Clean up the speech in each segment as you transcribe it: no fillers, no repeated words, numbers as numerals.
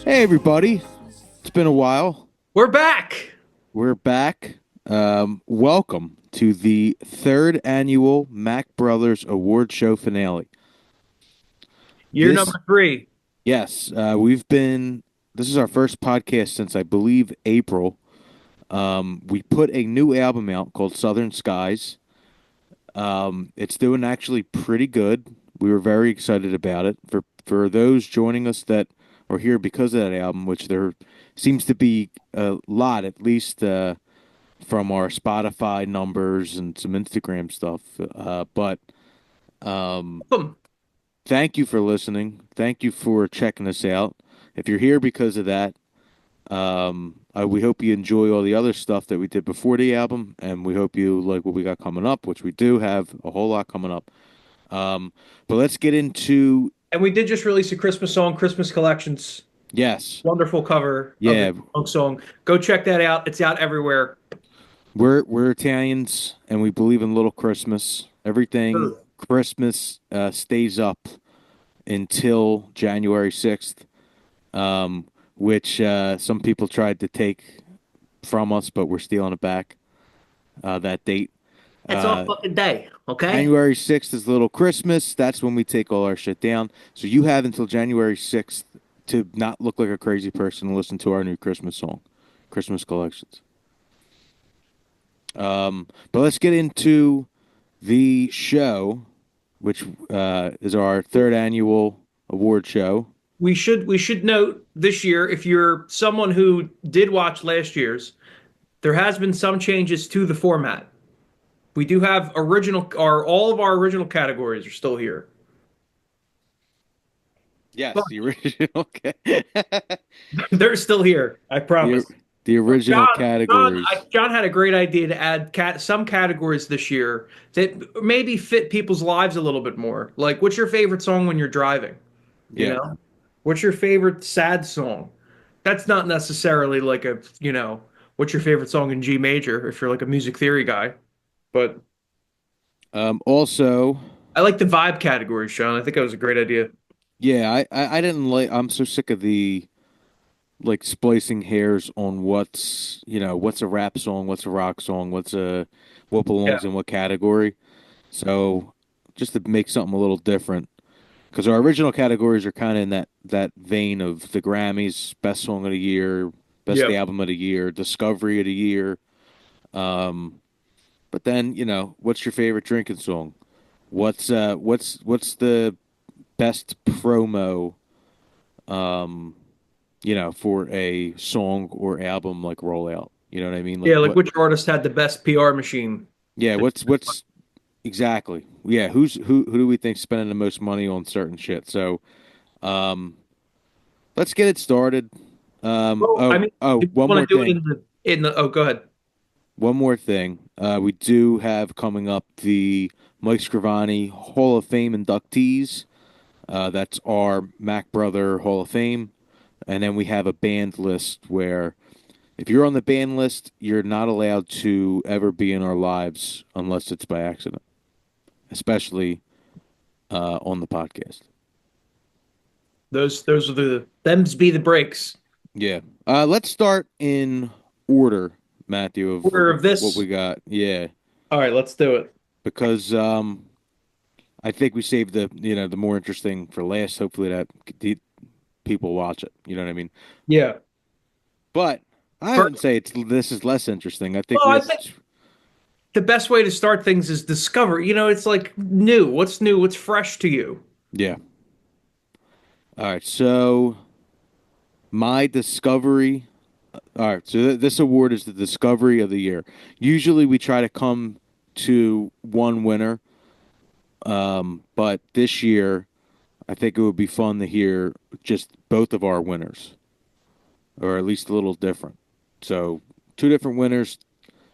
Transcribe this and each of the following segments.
Hey everybody, it's been a while. We're back. We're back. Welcome to the third annual Mack Brothers Award Show finale. Year This, number three. yes, we've been. This is our first podcast since I believe April. We put a new album out called Southern Skies. It's doing actually pretty good. We were very excited about it. For those joining us that are here because of that album, which there seems to be a lot, at least. From our Spotify numbers and some Instagram stuff. But um, Boom. thank you for listening. Thank you for checking us out. If you're here because of that, we hope you enjoy all the other stuff that we did before the album, and we hope you like what we got coming up, which we do have a whole lot coming up. But let's get into And we did just release a Christmas song, Christmas Collections. yes, Wonderful cover of the yeah. song. Go check that out. It's out everywhere. We're Italians, and we believe in Little Christmas. Everything Christmas stays up until January 6th, which some people tried to take from us, but we're stealing it back. That date. It's all Uh, fucking day, okay? January 6th is Little Christmas. That's when we take all our shit down. So you have until January 6th to not look like a crazy person and listen to our new Christmas song, Christmas Collections. But let's get into the show, which is our third annual award show. We should note this year, if you're someone who did watch last year's, there has been some changes to the format. We do have original, or all of our original categories are still here. But Yes, the original. they're still here, I the promise. the original categories. John had a great idea to add some categories this year that maybe fit people's lives a little bit more. Like, what's your favorite song when you're driving? You Yeah. know, what's your favorite sad song? That's not necessarily like what's your favorite song in G major if you're like a music theory guy. But Also, I like the vibe category, Sean. I think that was a great idea. yeah, I didn't like. I'm so sick of the like splicing hairs on what's a rap song, what's a rock song, what Yeah. belongs in what category. So just to make something a little different, because our original categories are kind of in that vein of the Grammys, best song of the year, best Yeah. album of the year, discovery of the year. Um, but then what's your favorite drinking song? What's the best promo? Um, for a song or album like rollout. You know what I mean? Like Yeah, like what? which artist had the best PR machine? Yeah, what's exactly? Yeah, who do we think spending the most money on certain shit? So, um, let's get it started. Well, I mean, do you One want more to do it thing. in the oh, go ahead. One more thing. We do have coming up the Mike Scravani Hall of Fame inductees. That's our Mac Brother Hall of Fame. And then we have a band list where if you're on the band list, you're not allowed to ever be in our lives unless it's by accident, especially on the podcast. Those are the them's be the breaks. Yeah. Let's start in order, Matthew, of Order of what this. we got. Yeah, All right, let's do it. because I think we saved the more interesting for last. Hopefully that people watch it. You know what I mean? Yeah. But I First, wouldn't say this is less interesting. I think well, I this. think the best way to start things is discover. It's like new. What's new? What's fresh to you? Yeah. All right. So my discovery. All right. So this award is the discovery of the year. Usually we try to come to one winner, but this year I think it would be fun to hear just both of our winners, or at least a little different. So two different winners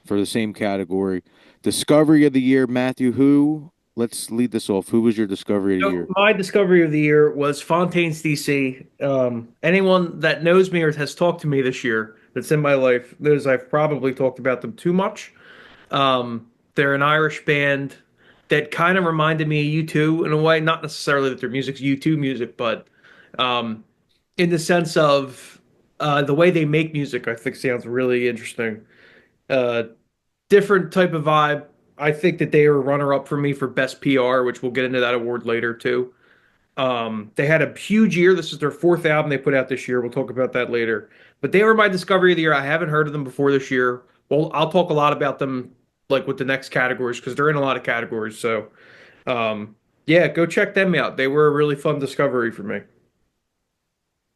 for the same category. Discovery of the year, Matthew. Who? Let's lead this off. Who was your discovery of the So year? my discovery of the year was Fontaine's DC. Anyone that knows me or has talked to me this year that's in my life knows I've probably talked about them too much. They're an Irish band that kind of reminded me of U2 in a way, not necessarily that their music's U2 music, but um, in the sense of the way they make music, I think sounds really interesting. Uh, Different type of vibe. I think that they were runner up for me for best PR, which we'll get into that award later too. They had a huge year. This is their fourth album they put out this year. We'll talk about that later. But they were my discovery of the year. I haven't heard of them before this year. Well, I'll talk a lot about them like with the next categories because they're in a lot of categories. So, um, yeah, go check them out. They were a really fun discovery for me.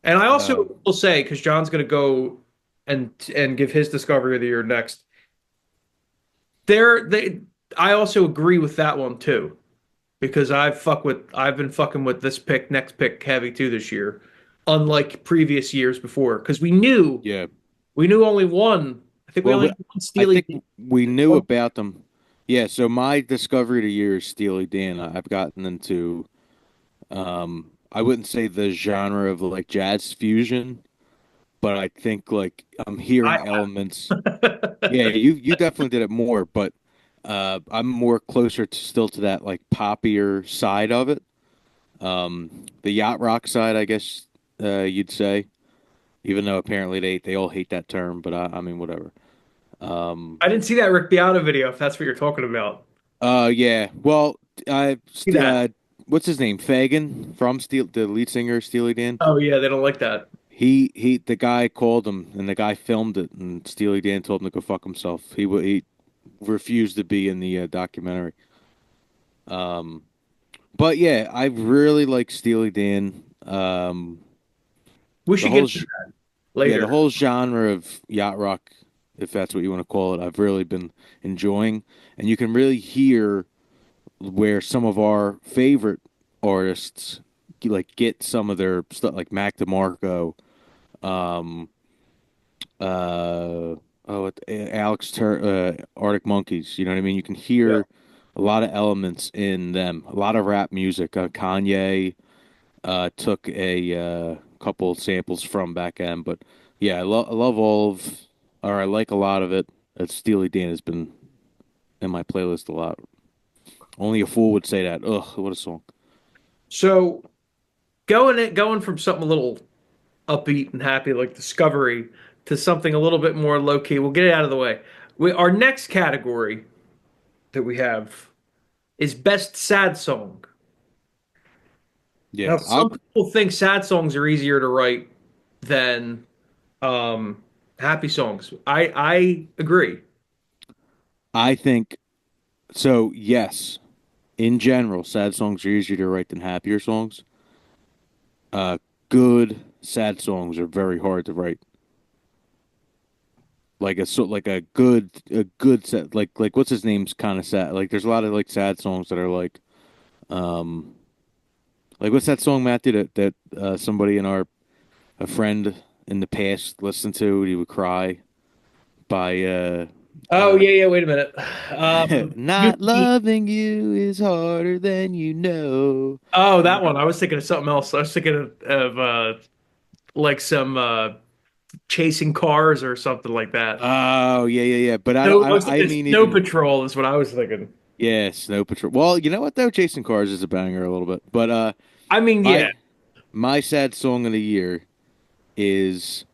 And I also Uh, will say, because John's going to go and give his discovery of the year next. They I also agree with that one too because I've been fucking with this pick next pick heavy too this year, unlike previous years before because yeah. we knew only one. I think we Well, only knew one I Steely think Dan. we knew about them. Yeah. So my discovery of the year is Steely Dan. I've gotten into, I wouldn't say the genre of like jazz fusion, but I think like I'm I hearing elements. Yeah, you definitely did it more, but I'm more closer to still to that like poppier side of it. The yacht rock side, I guess you'd say, even though apparently they all hate that term, but I mean whatever. Um, I didn't see that Rick Beato video if that's what you're talking about. yeah. Well, I See that? what's his name? Fagan from Steel, the lead singer of Steely Dan. Oh yeah, they don't like that. The guy called him, and the guy filmed it, and Steely Dan told him to go fuck himself. He refused to be in the documentary. Um, but yeah, I really like Steely Dan. We The should get whole to that yeah, the later. whole genre of yacht rock, if that's what you want to call it, I've really been enjoying, and you can really hear where some of our favorite artists like get some of their stuff, like Mac DeMarco, um, Arctic Monkeys. You know what I mean? You can Yeah. hear a lot of elements in them, a lot of rap music. Kanye took a couple samples from back then, but yeah, I love or I like a lot of it. Steely Dan has been in my playlist a lot. Only a fool would say that. Ugh, what a song. So going from something a little upbeat and happy like Discovery to something a little bit more low key. We'll get it out of the way. Our next category that we have is best sad song. Now, Yeah, some people think sad songs are easier to write than um, happy songs. I agree. I think so. Yes, in general, sad songs are easier to write than happier songs. Uh, Good sad songs are very hard to write. Like a good sad like what's his name's kind of sad. Like there's a lot of like sad songs that are um like what's that song Matt did that somebody in our a friend in the past listened to. He would cry by Oh yeah, yeah. Wait a minute. not loving you is harder than you know. Oh, that one. I was thinking of something else. I was thinking of like some chasing cars or something like that. Oh yeah, yeah, yeah. But No, I was I thinking mean Snow even Patrol is what I was thinking. yeah, Snow Patrol. Well, you know what though, Chasing Cars is a banger a little bit. But I mean, yeah. my my sad song of the year is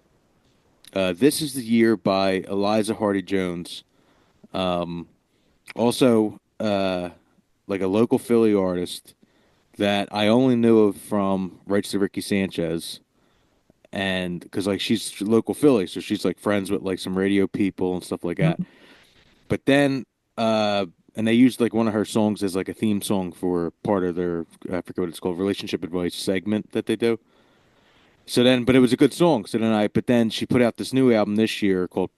"This Is the Year" by Eliza Hardy Jones. Um, also like a local Philly artist that I only knew of from Rights to Ricky Sanchez, and because like she's local Philly, so she's like friends with like some radio people and stuff like that. But then, uh, and they used like one of her songs as like a theme song for part of their I forget what it's called relationship advice segment that they do. So then, but it was a good song. But then she put out this new album this year called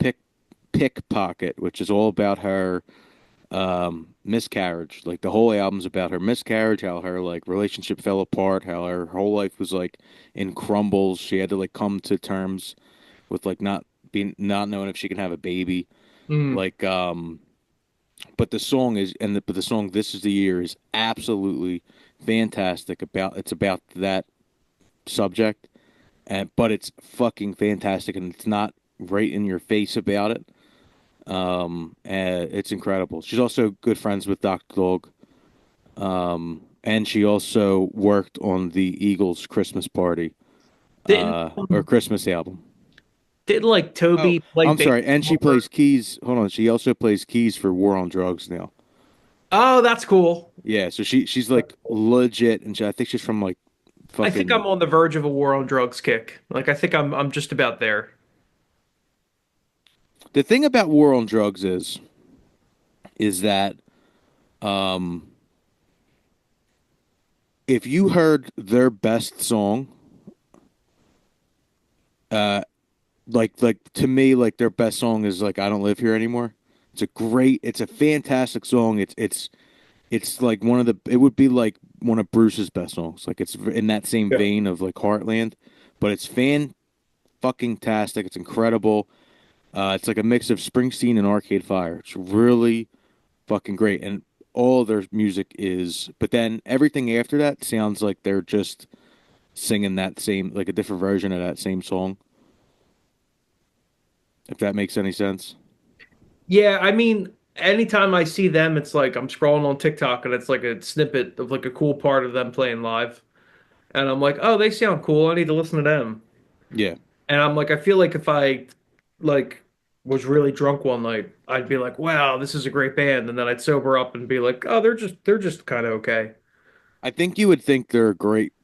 Pickpocket, which is all about her miscarriage. Like the whole album's about her miscarriage, how her like relationship fell apart, how her whole life was like in crumbles. She had to like come to terms with like not knowing if she can have a baby. Mm. Like but the song is but the song "This Is the Year" is absolutely fantastic. It's about that subject, and but it's fucking fantastic, and it's not right in your face about it. And it's incredible. She's also good friends with Dr. Dog, and she also worked on the Eagles' Christmas party. Didn't or Christmas album. didn't like Oh, Toby play I'm bass sorry. And she more? plays keys. Hold on. She also plays keys for War on Drugs now. Oh, that's cool. Yeah, so she's like legit, and I think she's from like I think I'm fucking. on the verge of a war on drugs kick. Like I think I'm just about there. The thing about War on Drugs is that um, if you heard their best song, uh, like to me, like their best song is like "I Don't Live Here Anymore." It's a fantastic song. It's like one of the, it would be like one of Bruce's best songs. Like it's in that same Yeah. vein of like Heartland, but it's fan fucking tastic. It's incredible. It's like a mix of Springsteen and Arcade Fire. It's really fucking great, and all their music is. But then everything after that sounds like they're just singing that same, like a different version of that same song. If that makes any sense. Yeah, I mean, anytime I see them, it's like I'm scrolling on TikTok and it's like a snippet of like a cool part of them playing live. And I'm like, oh, they sound cool. I need to listen to them. Yeah, And I'm like, I feel like if I like was really drunk one night, I'd be like, wow, this is a great band. And then I'd sober up and be like, oh, they're just kind of okay. I think you would think they're a great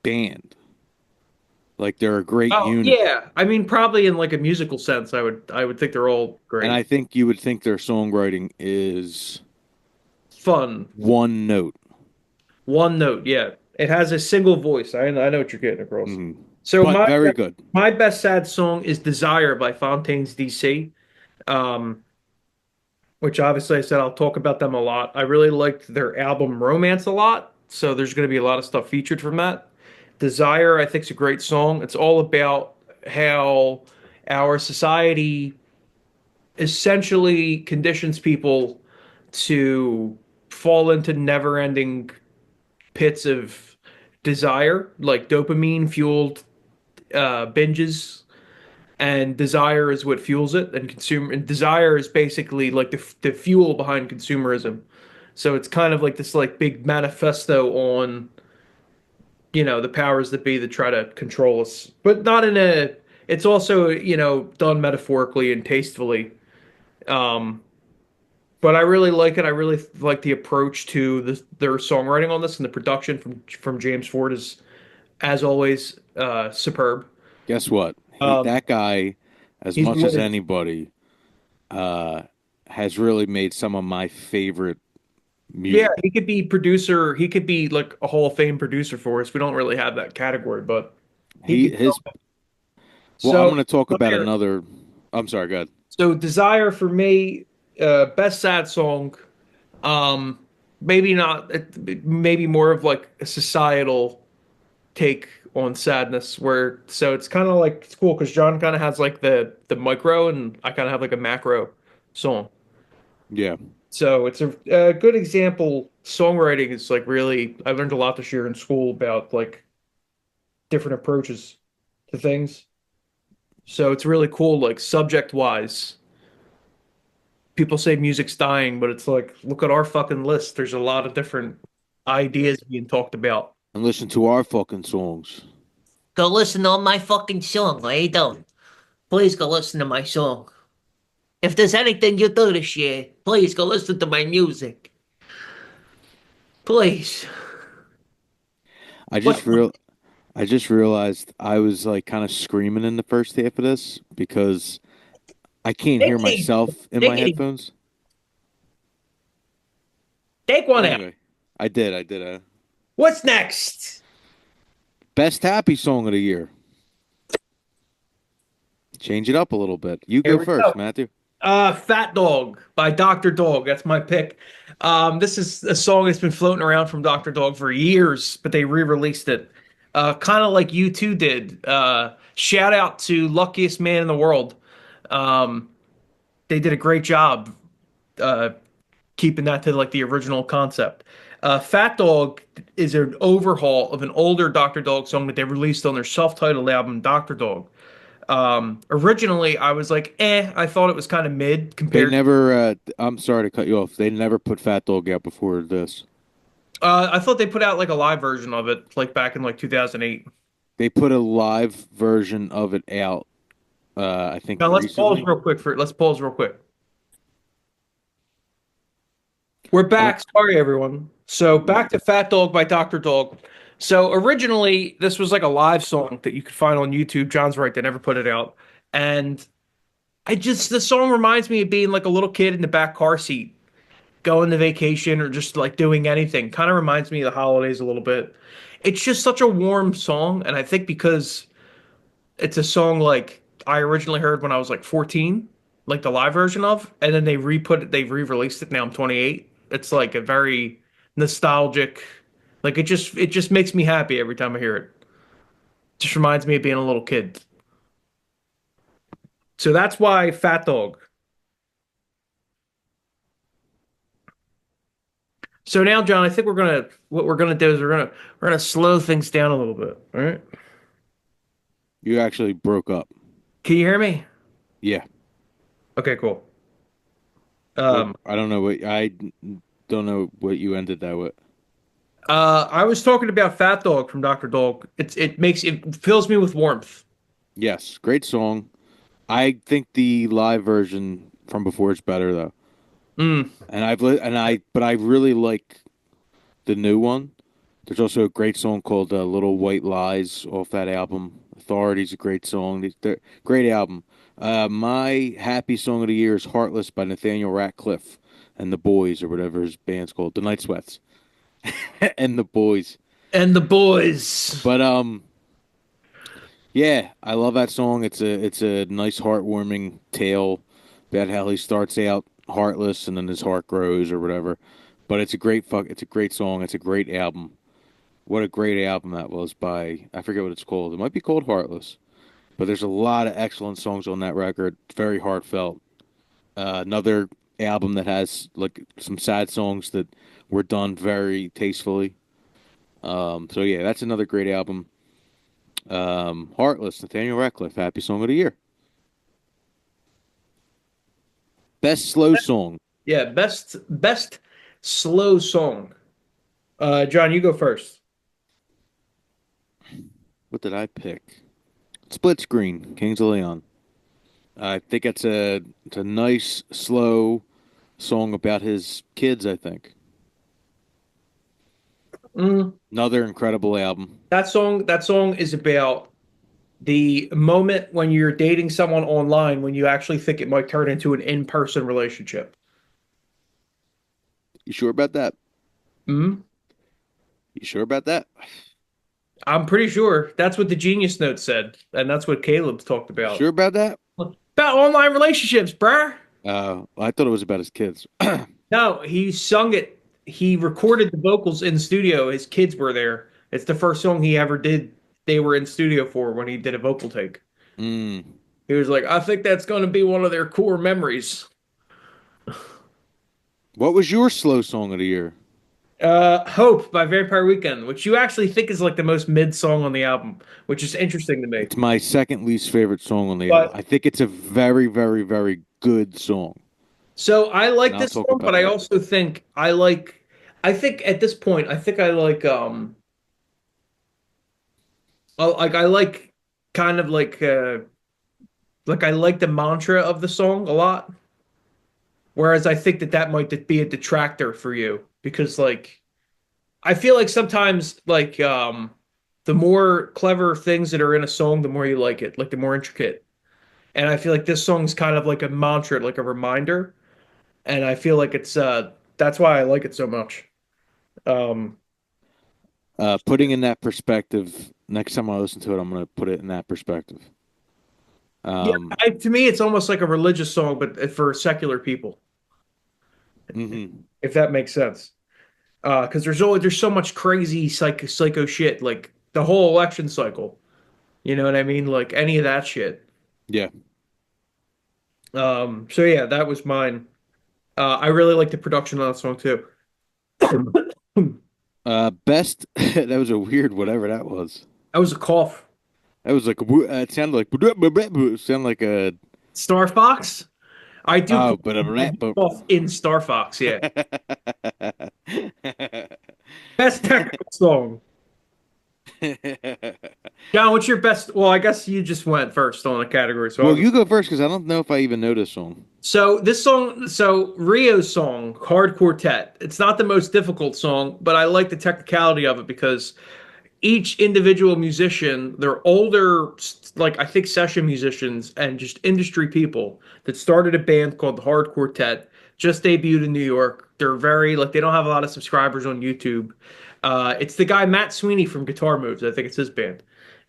band. Like they're a great Oh, unit, yeah. I mean, probably in like a musical sense, I would think they're all and great. I think you would think their songwriting is Fun. one note. One note, yeah. It has a single voice. I know what you're getting across. Hmm. So But my very good. my best sad song is Desire by Fontaines DC. Um, which obviously I said I'll talk about them a lot. I really liked their album Romance a lot, so there's going to be a lot of stuff featured from that. Desire, I think, is a great song. It's all about how our society essentially conditions people to fall into never-ending pits of desire, like dopamine fueled binges, and desire is what fuels it, and desire is basically like the fuel behind consumerism. So it's kind of like this like big manifesto on the powers that be that try to control us, but not in a. It's also done metaphorically and tastefully. Um, but I really like it. I really like the approach to their songwriting on this, and the production from James Ford is, as always, superb. Guess what? Um, That guy, as he's much as more. anybody, uh, has really made some of my favorite Yeah, music. he could be producer. He could be like a Hall of Fame producer for us. We don't really have that category, but he He could. his Well, I'm So going to talk about Desire. another. I'm sorry, go ahead. So Desire for me, best sad song. Um, maybe not. Maybe more of like a societal take on sadness. So it's kind of like it's cool because John kind of has like the micro, and I kind of have like a macro song. Yeah, So it's a good example. Songwriting is like really. I learned a lot this year in school about like different approaches to things. So it's really cool, like subject wise. People say music's dying, but it's like, look at our fucking list. There's a lot of different ideas being talked about. and listen to our fucking songs. Go listen to my fucking song. I don't. Please go listen to my song. If there's anything you do this year, please go listen to my music. Please. I What? just real I just realized I was like kind of screaming in the first half of this because I can't Take, hear myself in my take it. headphones. Take But one out. anyway, I did. I did. What's next? Best happy song of the year. Change it up a little bit. You Here go we go. first, Matthew. Fat Dog by Dr. Dog. That's my pick. This is a song that's been floating around from Dr. Dog for years, but they re-released it. Kind of like U2 did. Shout out to Luckiest Man in the World. Um, they did a great job uh, keeping that to like the original concept. Fat Dog is an overhaul of an older Dr. Dog song that they released on their self-titled album, Dr. Dog. Originally, I was like, I thought it was kind of mid They compared. never. I'm sorry to cut you off. They never put Fat Dog out before this. I thought they put out like a live version of it, like back in like 2008. They put a live version of it out, I think Now recently. let's pause real quick. We're Oh, back. Sorry, everyone. So back to Fat Dog by Dr. Dog. So originally, this was like a live song that you could find on YouTube. John's right; they never put it out. And the song reminds me of being like a little kid in the back car seat, going to vacation or just like doing anything. Kind of reminds me of the holidays a little bit. It's just such a warm song, and I think because it's a song like I originally heard when I was like 14, like the live version of, and then they re-released it. Now I'm 28. It's like a very nostalgic, like it just makes me happy every time I hear it. Just reminds me of being a little kid. So that's why Fat Dog. So now, John, I think what we're gonna do is we're gonna slow things down a little bit. All right. you actually broke up. Can you hear me? Yeah. Okay, cool. What Um, I don't know what don't know what you ended that with. I was talking about Fat Dog from Dr. Dog. It fills me with warmth. Yes, great song. I think the live version from before is better though. Mm. But I really like the new one. There's also a great song called "Little White Lies" off that album. Authority's a great song. Great album. My happy song of the year is "Heartless" by Nathaniel Ratcliffe and the Boys, or whatever his band's called, the Night Sweats and the Boys. And the boys. But yeah, I love that song. It's a nice, heartwarming tale about how he starts out heartless and then his heart grows or whatever. But it's a great song. It's a great album. What a great album that was by I forget what it's called. It might be called Heartless. But there's a lot of excellent songs on that record. Very heartfelt. Another album that has like some sad songs that were done very tastefully. So yeah, that's another great album. Heartless, Nathaniel Ratcliffe, Happy Song of the Year. Best slow song. Yeah, best slow song. John, you go first. What did I pick? Split Screen, Kings of Leon. I think it's a nice, slow song about his kids, I think. Mm, Another incredible album. that song is about the moment when you're dating someone online when you actually think it might turn into an in-person relationship. You sure about that? Mm, You sure about that? I'm pretty sure that's what the Genius Note said, and that's what Caleb's talked You sure about. about that? About online relationships, bruh. I thought it was about his kids. No, he sung it. He recorded the vocals in studio. His kids were there. It's the first song he ever did. They were in studio for when he did a vocal take. Mm. He was like, I think that's going to be one of their core memories. What was your slow song of the year? Hope by Vampire Weekend, which you actually think is like the most mid song on the album, which is interesting to me. It's my second least favorite song on the album. But I think it's a very, very, very good song, so I and like I'll this talk song, but about I why. also think I think at this point, I think I I like kind of like I like the mantra of the song a lot. Whereas I think that might be a detractor for you because like I feel like sometimes the more clever things that are in a song, the more you like it, like the more intricate. And I feel like this song's kind of like a mantra, like a reminder. And I feel like it's that's why I like it so much. Um Putting in that perspective, next time I listen to it, I'm gonna put it in that perspective. yeah, Um, to me it's almost like a religious song, but for secular people, mhm. if that makes sense. Because there's so much crazy psycho shit, like the whole election cycle. You know what I mean? Like any of that shit. Yeah. So yeah, that was mine. I really like the production on that song too. Best. That was a weird whatever that was. That was a cough. That was like it sounded like it sounded like a Star Fox? oh, I do cough in Star Fox, yeah. Best technical song. John, what's your best? Well, I guess you just went first on the category, so I'll Well, go. you go first because I don't know if I even know this song. So this song, so Rio's song, Hard Quartet. It's not the most difficult song, but I like the technicality of it because each individual musician, they're older, like I think session musicians and just industry people that started a band called the Hard Quartet, just debuted in New York. They're very like they don't have a lot of subscribers on YouTube. It's the guy Matt Sweeney from Guitar Moves. I think it's his band,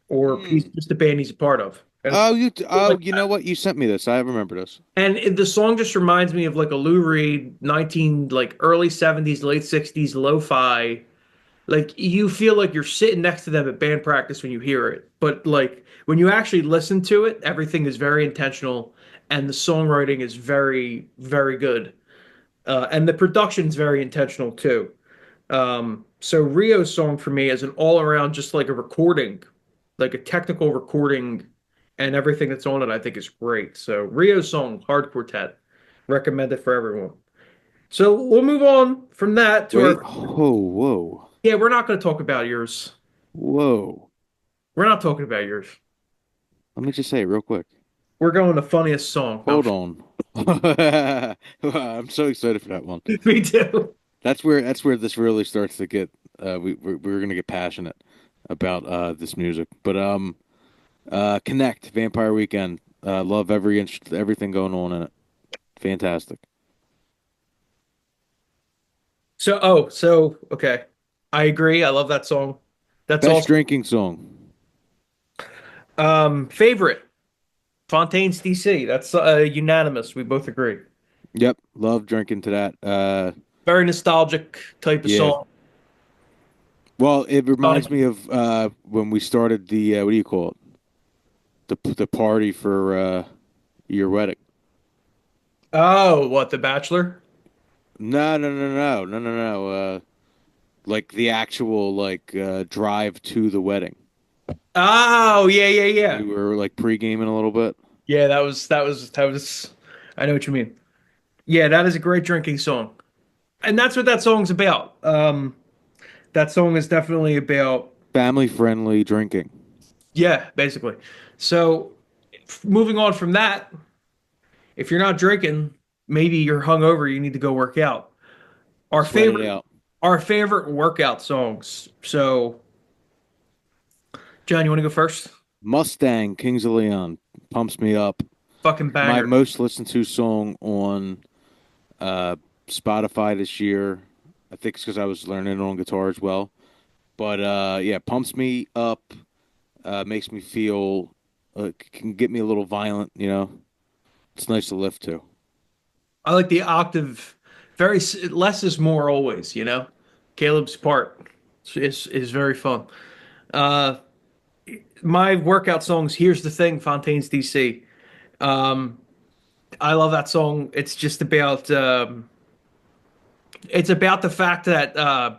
or he's Hmm. just the band he's a part of. And it's Oh, like you know what? You sent me this. I remember this. the song just reminds me of like a Lou Reed 19 like early 70s, late 60s lo-fi. Like you feel like you're sitting next to them at band practice when you hear it. But like when you actually listen to it, everything is very intentional and the songwriting is very, very good. And the production is very intentional too. So Rio's song for me is an all around just like a recording, like a technical recording, and everything that's on it I think is great. So Rio's song, Hard Quartet, recommend it for everyone. So we'll move on from that to Wait. our Oh, whoa. yeah, we're not going to talk about yours. Whoa. We're not talking about yours. Let me just say it real quick. We're going the funniest song. No, Hold on. I'm so excited for that one. me too. That's where this really starts to get we're gonna get passionate about this music. But Connect Vampire Weekend. Love every inch everything going on in it. Fantastic. So okay. I agree. I love that song. That's Best also drinking song. favorite. Fontaine's DC. That's unanimous. We both agree. Yep, love drinking to that. Very nostalgic type of Yeah. song. Well, it Uh, reminds me of when we started the what do you call it? The party for your wedding. oh, what, The Bachelor? No, no, no, no, no, no, no. Like the actual like drive to the wedding. Oh, yeah, yeah, We yeah. were like pre-gaming a little bit. Yeah, that was I know what you mean. Yeah, that is a great drinking song. And that's what that song's about. That song is definitely about Family friendly drinking. yeah, basically. So moving on from that, if you're not drinking, maybe you're hungover, you need to go work out. Our Sweat it favorite out. our favorite workout songs. So, John, you want to go first? Mustang, Kings of Leon, pumps me up. Fucking My banger. most listened to song on uh, Spotify this year. I think it's because I was learning on guitar as well. But yeah, pumps me up, makes me feel, can get me a little violent. It's nice to lift to. I like the octave. Less is more always. Caleb's part is very fun. Uh, my workout songs. Here's the thing, Fontaine's DC. Um, I love that song. It's about the fact that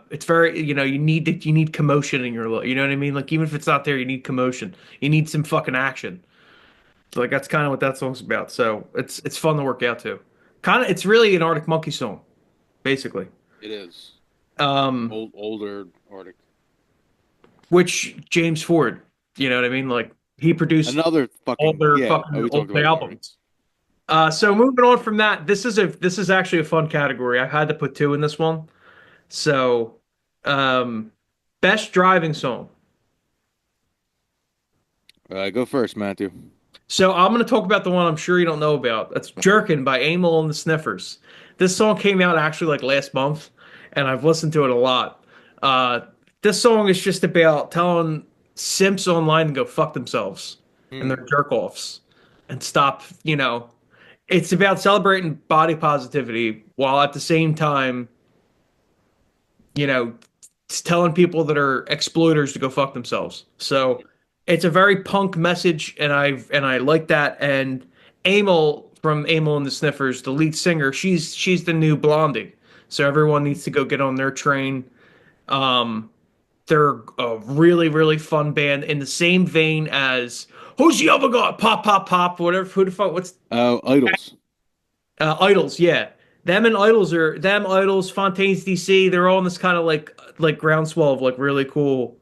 it's very you need commotion in your life. You know what I mean? Like even if it's not there, you need commotion. You need some fucking action. So, like that's kind of what that song's about. So it's fun to work out to. Kind of, it's really an Arctic Monkey song, basically. It is. Um, Older Arctic. which James Ford, you know what I mean? Like he produced Another all fucking their yeah. fucking We old talked about it already. albums. So moving on from that, this is actually a fun category. I had to put two in this one. So, um, best driving song. Go first, Matthew. So I'm going to talk about the one I'm sure you don't know about. That's "Jerkin" by Amyl and the Sniffers. This song came out actually like last month, and I've listened to it a lot. Uh, this song is just about telling simps online to go fuck themselves and Hmm. their jerk offs and stop. It's about celebrating body positivity while at the same time, you know, it's telling people that are exploiters to go fuck themselves. So it's a very punk message, and I like that. And Amel from Amel and the Sniffers, the lead singer, she's the new Blondie. So everyone needs to go get on their train. Um, they're a really really fun band in the same vein as who's the other guy? Pop pop pop. Whatever. Who the fuck? What's Oh, Idols. Idols? Yeah. Them Idols, Fontaine's DC. They're all in this kind of like groundswell of like really cool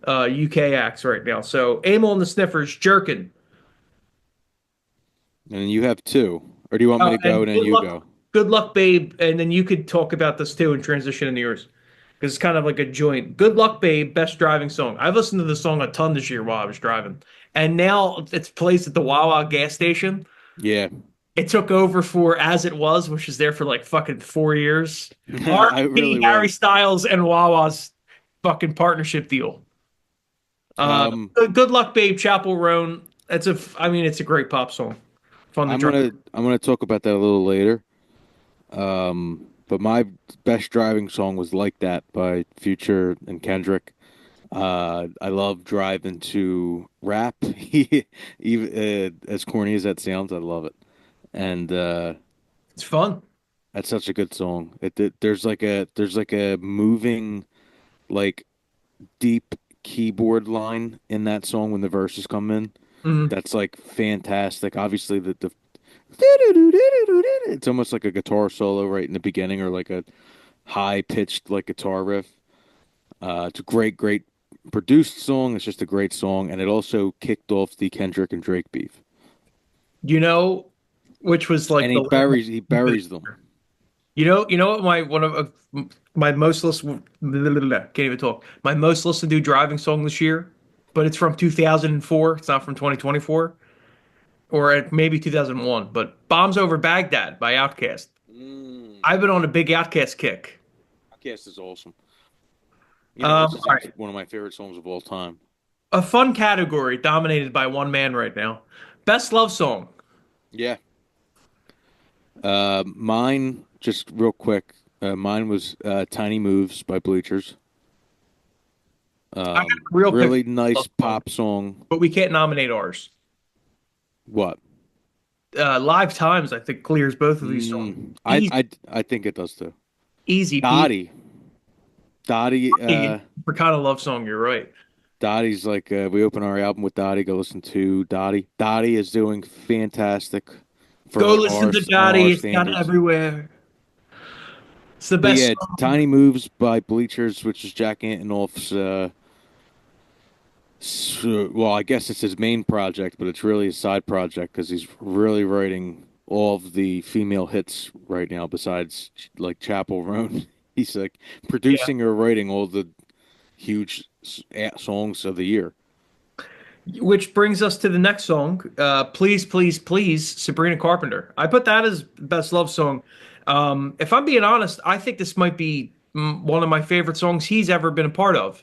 UK acts right now. So Amyl and the Sniffers, Jerkin. And you have two. Or do you want me to go And and then you go? good luck, babe. And then you could talk about this too and transition into yours because it's kind of like a joint. Good luck, babe. Best driving song. I've listened to this song a ton this year while I was driving, and now it's placed at the Wawa gas station. Yeah. It took over for As It Was, which is there for like fucking 4 years. I R.I.P. really Harry was. Styles and Wawa's fucking partnership deal. Um, Good luck, babe. Chapel Roan. I mean, it's a great pop song. Fun to drive. I'm gonna talk about that a little later. But my best driving song was "Like That" by Future and Kendrick. I love driving to rap, even as corny as that sounds. I love it, and It's fun. that's such a good song. There's like a moving like deep keyboard line in that song when the verses come in. Mhm. That's like fantastic. Obviously, the it's almost like a guitar solo right in the beginning, or like a high pitched like guitar riff. It's a great produced song. It's just a great song, and it also kicked off the Kendrick and Drake beef. You know, which was like And the he buries them. you know what my one of my most listened can't even talk. My most listened to driving song this year, but it's from 2004. It's not from 2024 or maybe 2001. But "Bombs Over Baghdad" by Outkast. Mm. I've been on a big Outkast kick. Podcast is awesome. You know, this is All right, one of my favorite songs of all time. a fun category dominated by one man right now. Best love song. Yeah. Mine, just real quick. Mine was "Tiny Moves" by Bleachers. I got a real pick Really love nice song, pop song. but we can't nominate ours. What? Live Times, I think, clears both of these songs. Easy, I think it does too. easy peasy. Dottie, Dottie, For kind of love song, you're right. Dottie's like we open our album with Dottie. Go listen to Dottie. Dottie is doing fantastic Go for listen to on our Daddy. It's got standards. everywhere. It's the But best yeah, song. Tiny Moves by Bleachers, which is Jack Antonoff's. Well, I guess it's his main project, but it's really a side project because he's really writing all of the female hits right now. Besides like Chapel Roan, he's like Yeah. producing or writing all the huge songs of the year. Which brings us to the next song. Please, please, please, Sabrina Carpenter. I put that as best love song. If I'm being honest, I think this might be one of my favorite songs he's ever been a part of.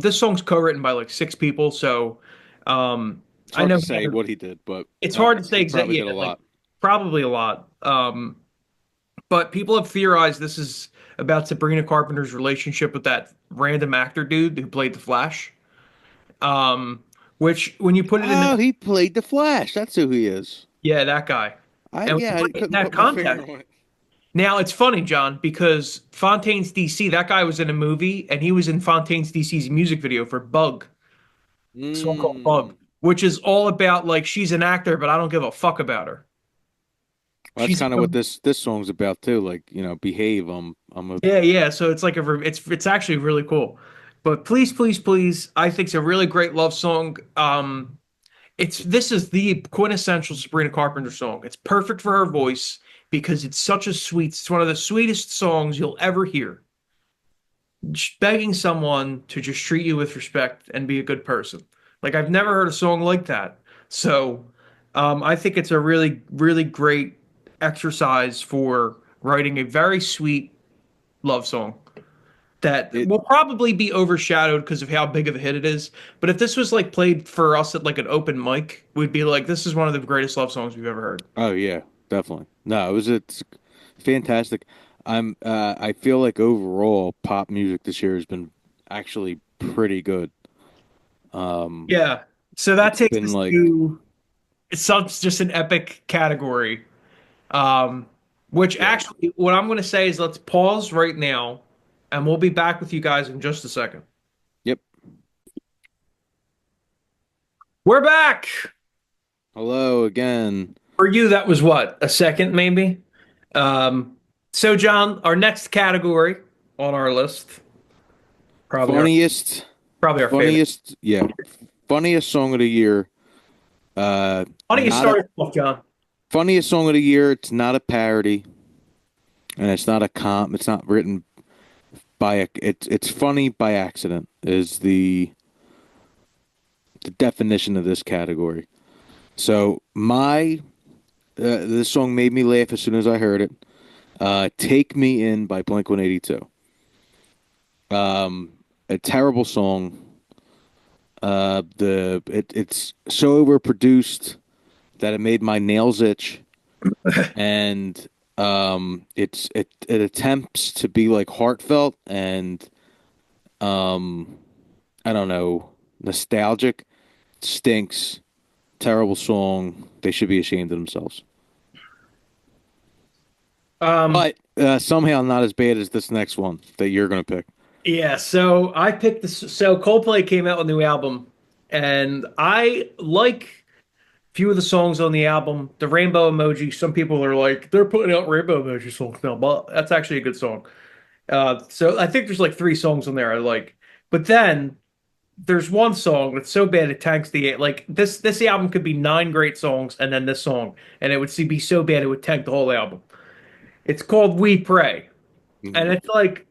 This song's co-written by like six people, so It's I hard know to say what he did, but it's hard to say he exactly. probably Yeah, did a like lot. probably a lot. But people have theorized this is about Sabrina Carpenter's relationship with that random actor dude who played the Flash. Um, which when you put it in Oh, that, he played the Flash. That's who he is. yeah, that guy. And when you I put it in couldn't that put my finger context, on it. now it's funny, John, because Fontaine's DC, that guy was in a movie and he was in Fontaine's DC's music video for Bug, a song called Bug, Mm. which is all about like she's an actor, but I don't give a fuck about her. Well, that's She's kind of what this song's about too. Like, you know, behave. I'm a yeah, yeah. So it's like it's actually really cool. But please, please, please, I think it's a really great love song. This is the quintessential Sabrina Carpenter song. It's perfect for her voice because it's such a sweet. It's one of the sweetest songs you'll ever hear. Just begging someone to just treat you with respect and be a good person. Like I've never heard a song like that. So, I think it's a really, really great exercise for writing a very sweet love song that it. will probably be overshadowed because of how big of a hit it is. But if this was like played for us at like an open mic, we'd be like, this is one of the greatest love songs we've ever heard. Oh yeah, definitely. No, it's fantastic. I feel like overall pop music this year has been actually pretty good. Um, Yeah. So that it's takes been us like, to it's just an epic category. Um, which yeah. actually, what I'm going to say is let's pause right now, and we'll be back with you guys in just a second. Yep. We're back. Hello again. For you, that was what, a second maybe? Um, so John, our next category on our list, probably our Funniest. Probably our favorite. Funniest, yeah, funniest song of the year. Why don't you Not a start us off, John? funniest song of the year. It's not a parody, and it's not a comp. It's not written by a. It's funny by accident. Is the definition of this category. So my this song made me laugh as soon as I heard it. "Take Me In" by Blink 182. A terrible song. It's so overproduced that it made my nails itch, and it attempts to be like heartfelt and um I don't know, nostalgic. Stinks. Terrible song. They should be ashamed of themselves. Um, But somehow not as bad as this next one that you're gonna pick. yeah, so I picked this. So Coldplay came out with a new album, and I like a few of the songs on the album. The Rainbow Emoji, some people are like, they're putting out Rainbow Emoji songs now, but that's actually a good song. So I think there's like three songs on there I like. But then there's one song that's so bad it tanks the like this album could be nine great songs and then this song, and it would be so bad it would tank the whole album. It's called We Pray. And Hmm. it's like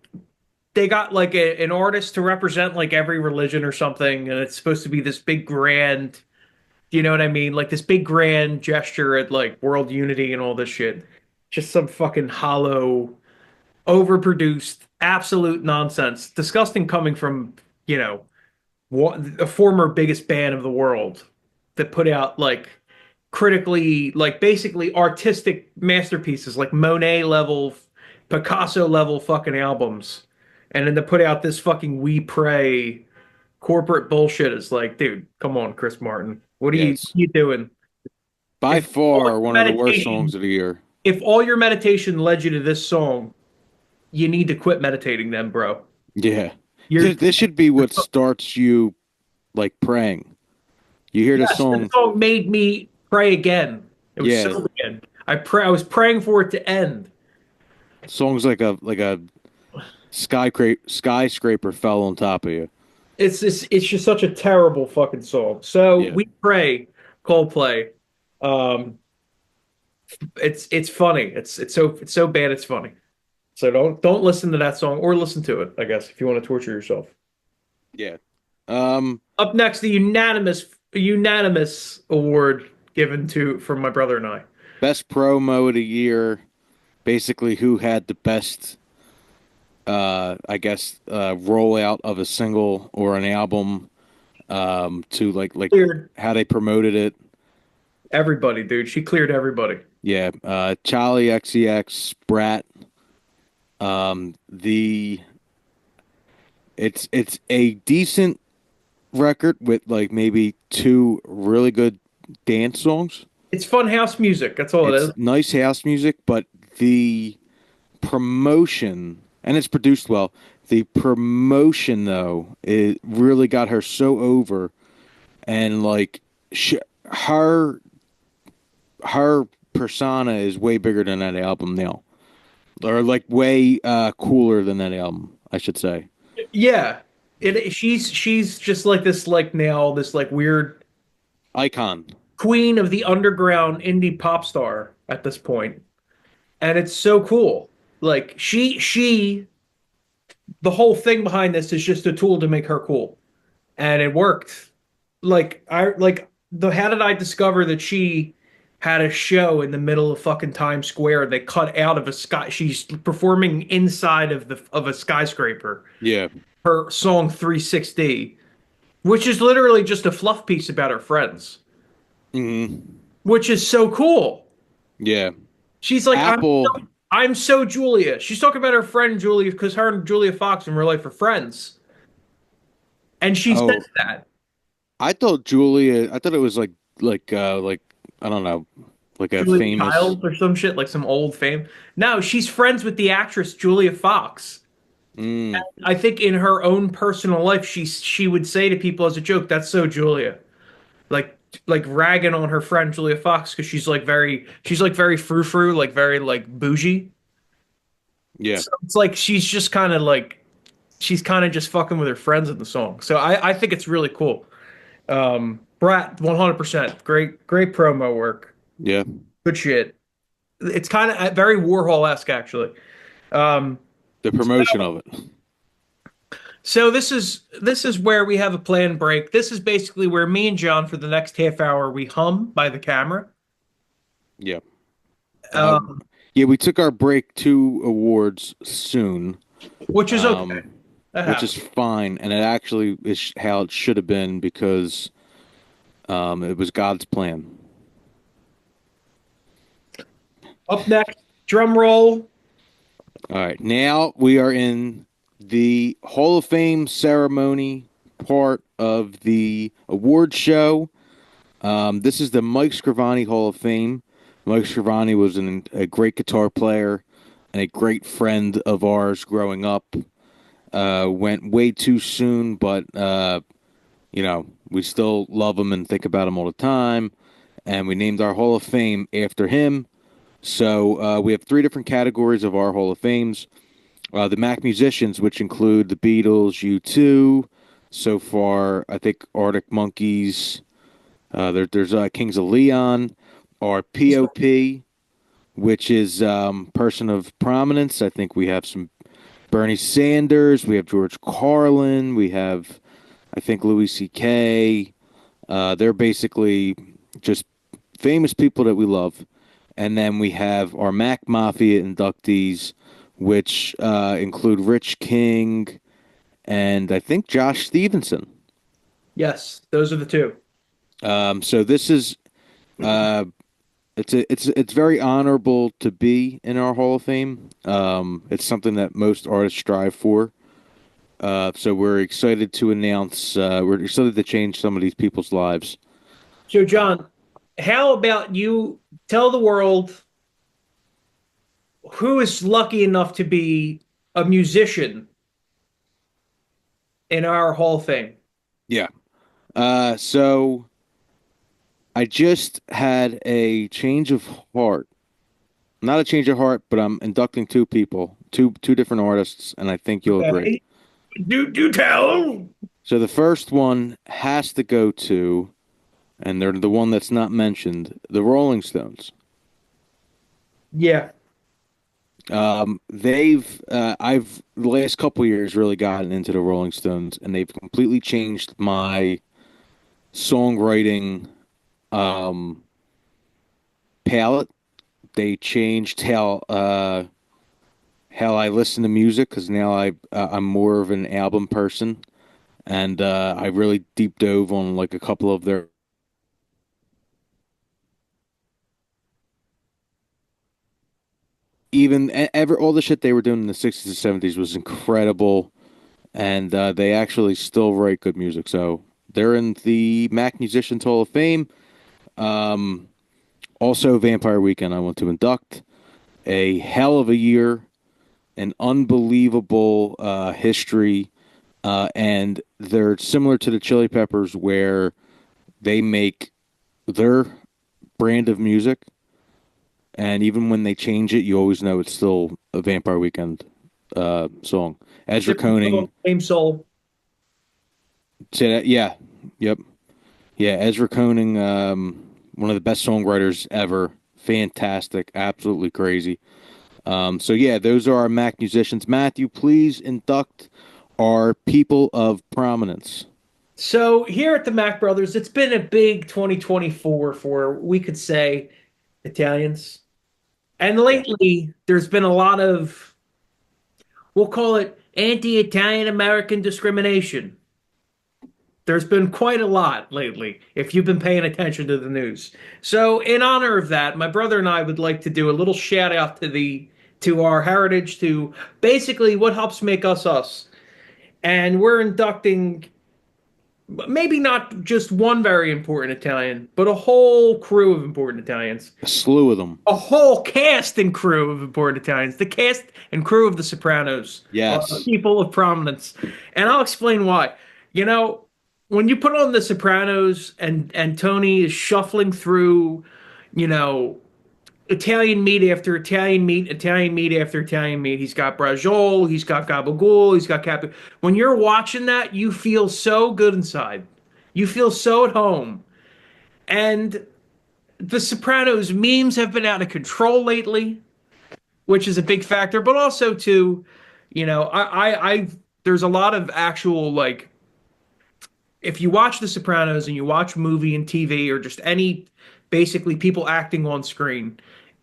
they got like an artist to represent like every religion or something, and it's supposed to be this big grand, you know what I mean? Like this big grand gesture at like world unity and all this shit. Just some fucking hollow, overproduced, absolute nonsense. Disgusting coming from, you know, a former biggest band of the world that put out like critically, like basically artistic masterpieces, like Monet level, Picasso level fucking albums. And then to put out this fucking We Pray corporate bullshit is like, dude, come on, Chris Martin. Yeah, it's What are you doing? by If all far your one of the worst songs meditation, of the year. if all your meditation led you to this song, you need to quit meditating then, bro. Yeah. You're This should be what starts you like praying. You hear the Yes, the song, song made me pray again. It was yeah, so good. I was praying for it to end. songs like a skyscraper fell on top of you. It's just such a terrible fucking song. So Yeah. we pray, Coldplay. Um, it's funny. It's so bad it's funny. So don't listen to that song or listen to it, I guess, if you want to torture yourself. Yeah. Um, Up next, the unanimous award given to from my brother and I. best promo of the year. Basically, who had the best, I guess, rollout of a single or an album, to like Cleared how they promoted it. everybody, dude. She cleared everybody. Yeah. Charlie XCX, Brat. The it's a decent record with like maybe two really good dance songs. It's fun house music. That's all it It's is. nice house music, but the promotion, and it's produced well. The promotion, though, it really got her so over, and like sh her her persona is way bigger than that album now, or like way cooler than that album, I should say. Yeah. She's just like this like now this like weird Icon. queen of the underground indie pop star at this point. And it's so cool. Like the whole thing behind this is just a tool to make her cool. And it worked. How did I discover that she had a show in the middle of fucking Times Square? They cut out of a sky. She's performing inside of a skyscraper. Yeah. Her song 360, which is literally just a fluff piece about her friends, Hmm. which is so cool. Yeah. She's like, Apple. I'm so Julia. She's talking about her friend Julia because her and Julia Fox in real life are friends. And she says Oh, that. I thought Julia. I thought it was like I don't know, like a Julia famous. Childs or some shit, like some old fame. No, she's friends with the actress Julia Fox. Mm, I think in her own personal life, she would say to people as a joke, "That's so Julia," like like ragging on her friend Julia Fox because she's like very frou frou, like very like bougie. yeah. So it's like she's just kind of like she's kind of just fucking with her friends in the song. So I think it's really cool. Brat, 100%. Great promo work. Yeah, Good shit. It's kind of very Warhol-esque, actually. Um, the promotion of it. so this is where we have a planned break. This is basically where me and John, for the next half hour, we hum by the camera. Yeah. Uh, Um, yeah, we took our break to awards soon, which is okay. um, That which is happens. fine, and it actually is how it should have been because it was God's plan. Up next, drum roll. All right, now we are in the Hall of Fame ceremony part of the award show. This is the Mike Scravani Hall of Fame. Mike Scravani was a great guitar player and a great friend of ours growing up. Went way too soon, but we still love him and think about him all the time. And we named our Hall of Fame after him. So we have three different categories of our Hall of Fames. The Mack musicians, which include the Beatles, U2, so far, I think Arctic Monkeys, there's Kings of Leon, our POP, which is person of prominence. I think we have some Bernie Sanders, we have George Carlin, we have, I think, Louis C.K. They're basically just famous people that we love. And then we have our Mac Mafia inductees, which include Rich King and I think Josh Stevenson. Yes, those are the two. So this is uh, it's very honorable to be in our Hall of Fame. It's something that most artists strive for. So we're excited to announce. We're excited to change some of these people's lives. So, John, how about you tell the world who is lucky enough to be a musician in our Hall of Fame? Yeah. So I just had a change of heart. Not a change of heart, but I'm inducting two people, two different artists, and I think you'll agree. Okay. Do tell. So the first one has to go to, and they're the one that's not mentioned, the Rolling Stones. Yeah. I've the last couple years really gotten into the Rolling Stones, and they've completely changed my songwriting um, palette. They changed how I listen to music because now I'm more of an album person, and I really deep dove on like a couple of their even ever all the shit they were doing in the 60s and 70s was incredible, and they actually still write good music. So they're in the Mac Musicians Hall of Fame. Um, Also, Vampire Weekend, I want to induct a hell of a year, an unbelievable history, and they're similar to the Chili Peppers, where they make their brand of music, and even when they change it, you always know it's still a Vampire Weekend song. Ezra Different Koenig, soul, same soul. say that, yeah, yep, yeah. Ezra Koenig, one of the best songwriters ever. Fantastic, absolutely crazy. So yeah, those are our Mac musicians. Matthew, please induct our people of prominence. So here at the Mack Brothers, it's been a big 2024 for, we could say, Italians. And Yeah. lately, there's been a lot of, we'll call it anti-Italian American discrimination. There's been quite a lot lately, if you've been paying attention to the news. So, in honor of that, my brother and I would like to do a little shout out to our heritage, to basically what helps make us us. And we're inducting maybe not just one very important Italian, but a whole crew of important Italians. A slew of them. A whole cast and crew of important Italians. The cast and crew of The Sopranos are Yes. people of prominence. And I'll explain why. You know, when you put on The Sopranos and Tony is shuffling through, you know, Italian meat after Italian meat, Italian meat after Italian meat. He's got braciole, he's got gabagool, he's got cap. When you're watching that, you feel so good inside. You feel so at home. And The Sopranos memes have been out of control lately, which is a big factor, but also too, there's a lot of actual like if you watch The Sopranos and you watch movie and TV or just any basically people acting on screen,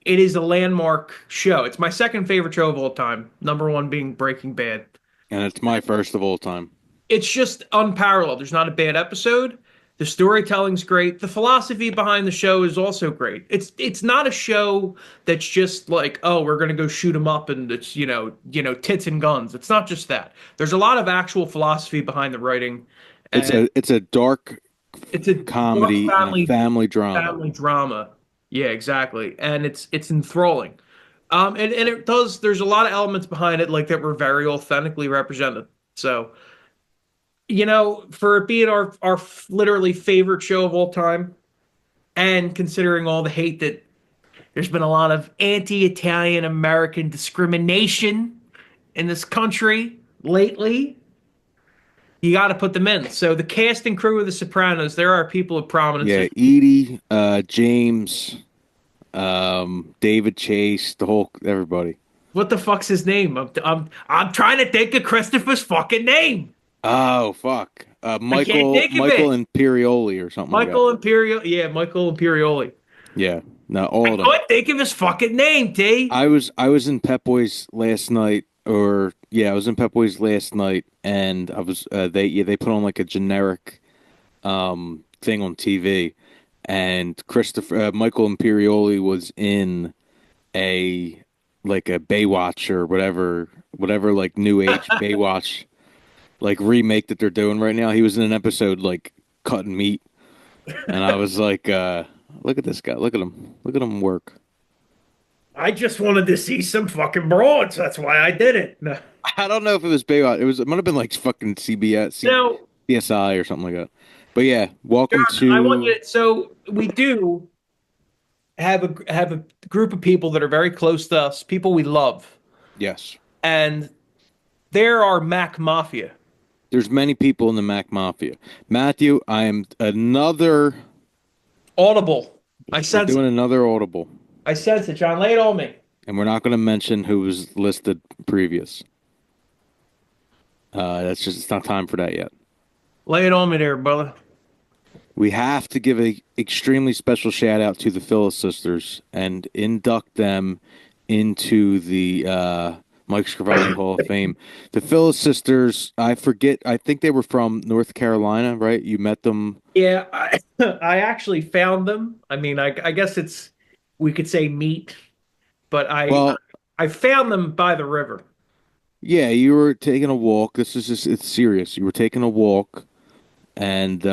it is a landmark show. It's my second favorite show of all time, number one being Breaking Bad. And it's my first of all time. It's just unparalleled. There's not a bad episode. The storytelling's great. The philosophy behind the show is also great. It's not a show that's just like, oh, we're gonna go shoot 'em up and it's tits and guns. It's not just that. There's a lot of actual philosophy behind the writing, and It's a dark it's a dark comedy and a family drama. family drama. Yeah, exactly. And it's enthralling. And it does there's a lot of elements behind it like that were very authentically represented. So, for it being our literally favorite show of all time, and considering all the hate that there's been a lot of anti-Italian American discrimination in this country lately, you got to put them in. So the cast and crew of The Sopranos, there are people of prominence. Yeah, Edie, James, David Chase, the whole everybody. What the fuck's his name? I'm trying to think of Christopher's fucking name. Oh fuck, I can't think of Michael it. Imperioli or something like that. Michael Imperial. Yeah, Michael Imperioli. Yeah, no, I all of them. couldn't think of his fucking name, T. I was in Pep Boys last night, or yeah, I was in Pep Boys last night, and I was they put on like a generic thing on TV, and Christopher Michael Imperioli was in a like a Baywatch or whatever like new age Baywatch like remake that they're doing right now. He was in an episode like cutting meat, and I was like, look at this guy, look at him work. I just wanted to see some fucking broads. That's why I did it. No. I don't know if it was Baywatch. It might have been like fucking CBS, Now, CSI or something like that. But yeah, welcome John, I want to you to, so we do have a group of people that are very close to us, people we love, yes. and there are Mac Mafia. There's many people in the Mac Mafia. Matthew, I am another. Audible. I We're sense it. doing another Audible, I sense it, John. Lay it on me. and we're not going to mention who was listed previous. That's just it's not time for that yet. Lay it on me there, brother. We have to give a extremely special shout out to the Phyllis sisters and induct them into the Mike Scravani Hall of Fame. The Phyllis sisters, I forget, I think they were from North Carolina, right? You met them. Yeah, I actually found them. I mean, I guess we could say meat, but Well, I found them by the river. yeah, you were taking a walk. This is just, it's serious. You were taking a walk, and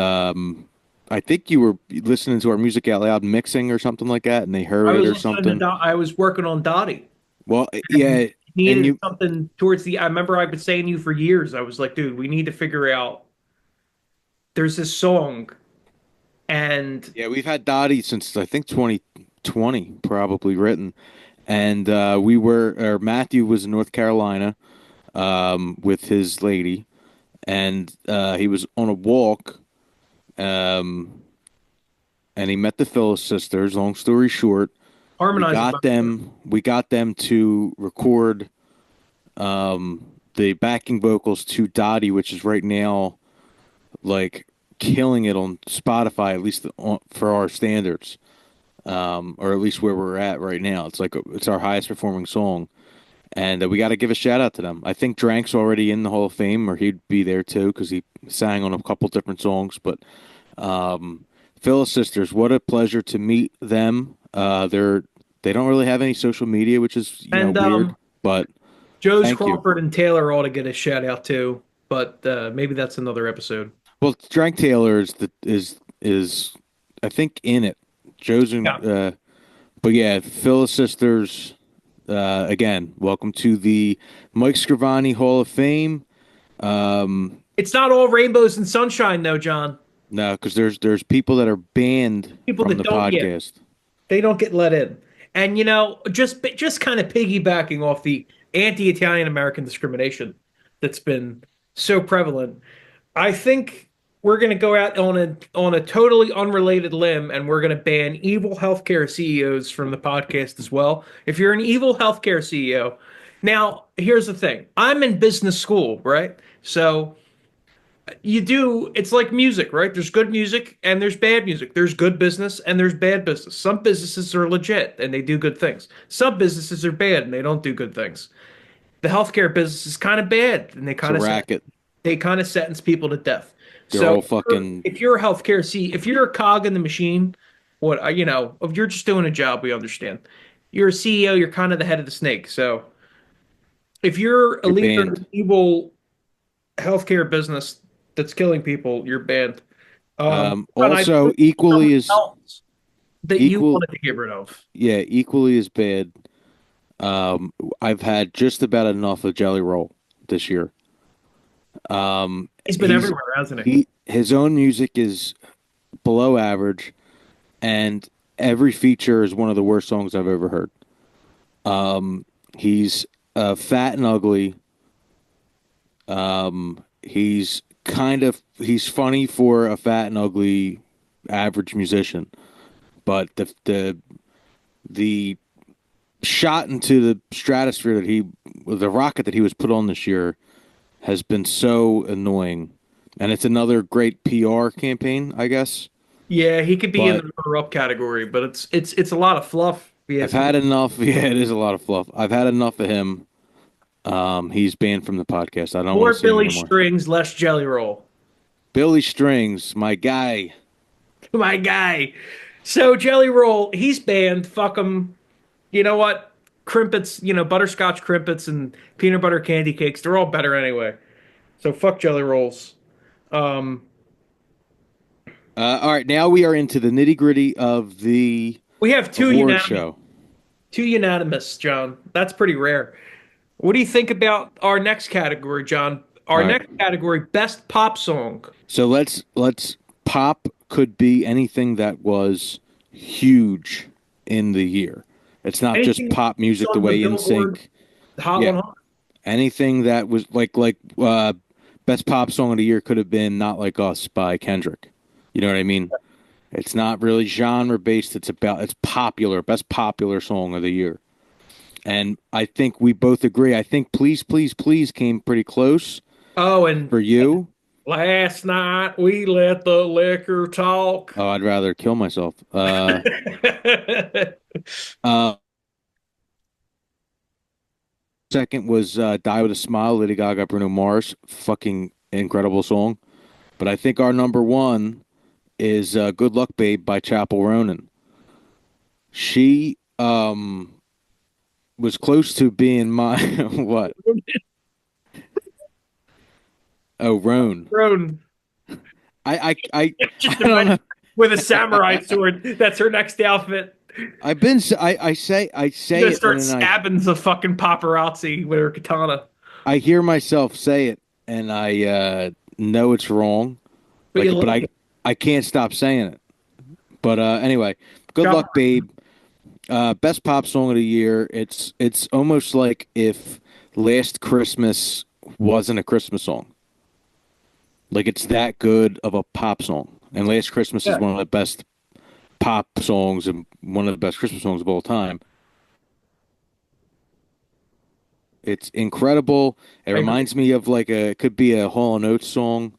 I think you were listening to our music out loud, mixing or something like that, and they I heard it was or listening to something. I was working on Dottie. Well, yeah, and Needed you, something towards the. I remember I've been saying to you for years. I was like, dude, we need to figure out. There's this song, and yeah, we've had Dottie since I think 2020, probably written, and we were, or Matthew was in North Carolina, with his lady, and he was on a walk, um, and he met the Phillips sisters. Long story short, harmonizing. we got them to record the backing vocals to Dottie, which is right now like killing it on Spotify, at least for our standards, or at least where we're at right now. It's like it's our highest performing song, and we got to give a shout out to them. I think Drank's already in the Hall of Fame, or he'd be there too because he sang on a couple different songs. But Phyllis Sisters, what a pleasure to meet them. They don't really have any social media, which is And weird. But Joe's thank you. Crawford and Taylor ought to get a shout out too, but maybe that's another episode. Well, Drank Taylor is I think in it. Joe's in, Yeah. but yeah, Phyllis Sisters. Again, welcome to the Mike Scravani Hall of Fame. It's not all rainbows and sunshine, though, John. No, because there's people that are banned People from that the don't get podcast. they don't get let in. And just kind of piggybacking off the anti-Italian American discrimination that's been so prevalent, I think we're going to go out on a totally unrelated limb and we're going to ban evil healthcare CEOs from the podcast as well. If you're an evil healthcare CEO, now here's the thing. I'm in business school, right? So it's like music, right? There's good music and there's bad music. There's good business and there's bad business. Some businesses are legit and they do good things. Some businesses are bad and they don't do good things. The healthcare business is kind of bad and It's a racket. they kind of sentence people to death. They're So all fucking. if you're a healthcare C, if you're a cog in the machine, if you're just doing a job, we understand. You're a CEO, you're kind of the head of the snake. So if you're a You're leader in banned. an evil healthcare business that's killing people, you're banned. But I Also, think equally something as else that you equal. wanted to get rid of. Yeah, equally as bad. I've had just about enough of Jelly Roll this year. He's been He's everywhere, hasn't he? he his own music is below average, and every feature is one of the worst songs I've ever heard. He's fat and ugly. He's funny for a fat and ugly average musician, but the shot into the stratosphere the rocket that he was put on this year has been so annoying, and it's another great PR campaign, I guess. Yeah, he could be in But the runner-up category, but it's a lot of fluff, if you I've ask me. had enough. Yeah, it is a lot of fluff. I've had enough of him. He's banned from the podcast. I don't want More to see him Billy anymore. Strings, less Jelly Roll. Billy Strings, my guy. My guy. So Jelly Roll, he's banned. Fuck him. You know what? Crimpets, butterscotch crimpets and peanut butter candy cakes, they're all better anyway. So fuck Jelly Rolls. Um, All right, now we are into the nitty gritty of the we have award show. two unanimous, John. That's pretty rare. What do you think about our next category, John? All Our right, next category, best pop song. so let's pop could be anything that was huge in the year. It's not just Anything pop music the on the way Billboard NSYNC. Hot Yeah, 100? anything that was best pop song of the year could have been "Not Like Us" by Kendrick. You know what I mean? It's not really genre based. It's popular, best popular song of the year. And I think we both agree. I think "Please, Please, Please" came pretty close Oh, and for you. last night we let the liquor talk. Oh, I'd rather kill myself. Uh, Second was "Die with a Smile," Lady Gaga, Bruno Mars. Fucking incredible song. But I think our number one is "Good Luck Babe" by Chapel Ronan. She was close to being my what? Oh, Roan. Roan. I Just don't imagine know. with a samurai sword. That's her next outfit. I She's say gonna it and start then stabbing the fucking paparazzi with her katana. I hear myself say it and I know it's wrong. But you But like it. I can't stop saying it. But anyway, "Good Chop- Luck Babe." Best pop song of the year. It's almost like if Last Christmas wasn't a Christmas song. Like it's that good of a pop song. And Last Christmas is Yeah, one of the best pop songs and one of the best Christmas songs of all time. It's incredible. It I agree. reminds me of it could be a Hall and Oates song.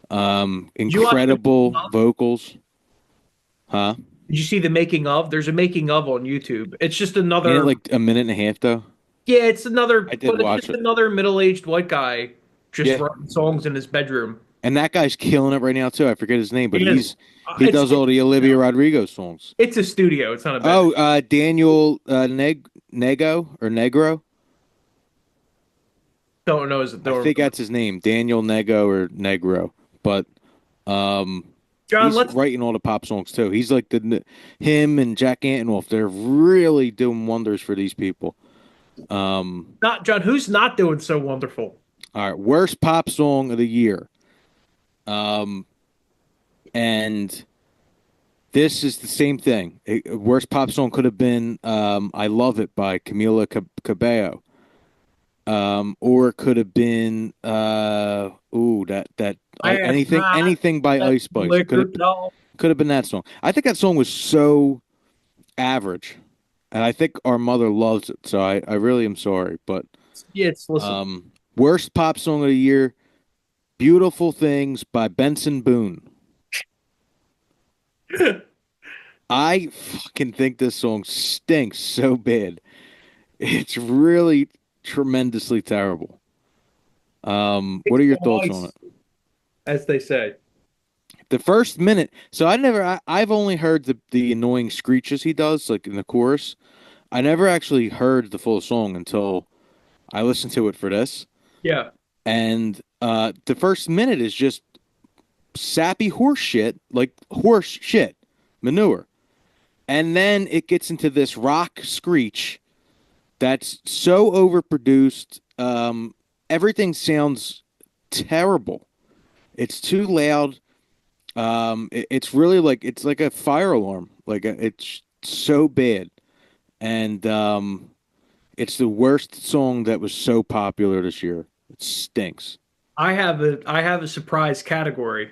Did you watch the making Incredible of? vocals. Huh? Did you see the making of? There's a making of on YouTube. It's just Ain't it another. like a minute and a half though? Yeah, it's another. I did But it's watch just it. another middle-aged white guy just Yeah. writing songs in his bedroom. And that guy's killing it right now too. I forget his name, but He is. he It's does all the Olivia Rodrigo songs. it's a studio. It's not a bedroom. Oh, Daniel Nego or Negro. Don't know. Is it? I Don't think remember. that's his name, Daniel Nego or Negro. But John, he's let's writing all the pop songs too. He's like him and Jack Antonoff. They're really doing wonders for these people. not John. Who's not doing so wonderful? All right, worst pop song of the year. And This is the same thing. Worst pop song could have been "I Love It" by Camila Cabello, or it could have been I asked not anything by that Ice Spice. liquor doll. Could have been that song. I think that song was so average, and I think our mother loves it. So I really am sorry, but Yeah, it's listen. worst pop song of the year: "Beautiful Things" by Benson Boone. I fucking think this song stinks so bad. It's really tremendously terrible. What It's are your on thoughts on it? ice, as they say. The first minute, so I've only heard the annoying screeches he does, like in the chorus. I never actually heard the full song until I listened to it for this. Yeah. And the first minute is just sappy horse shit, like horse shit, manure. And then it gets into this rock screech that's so overproduced. Everything sounds terrible. It's too loud. It's really like it's like a fire alarm. It's so bad, and it's the worst song that was so popular this year. It stinks. I have a surprise category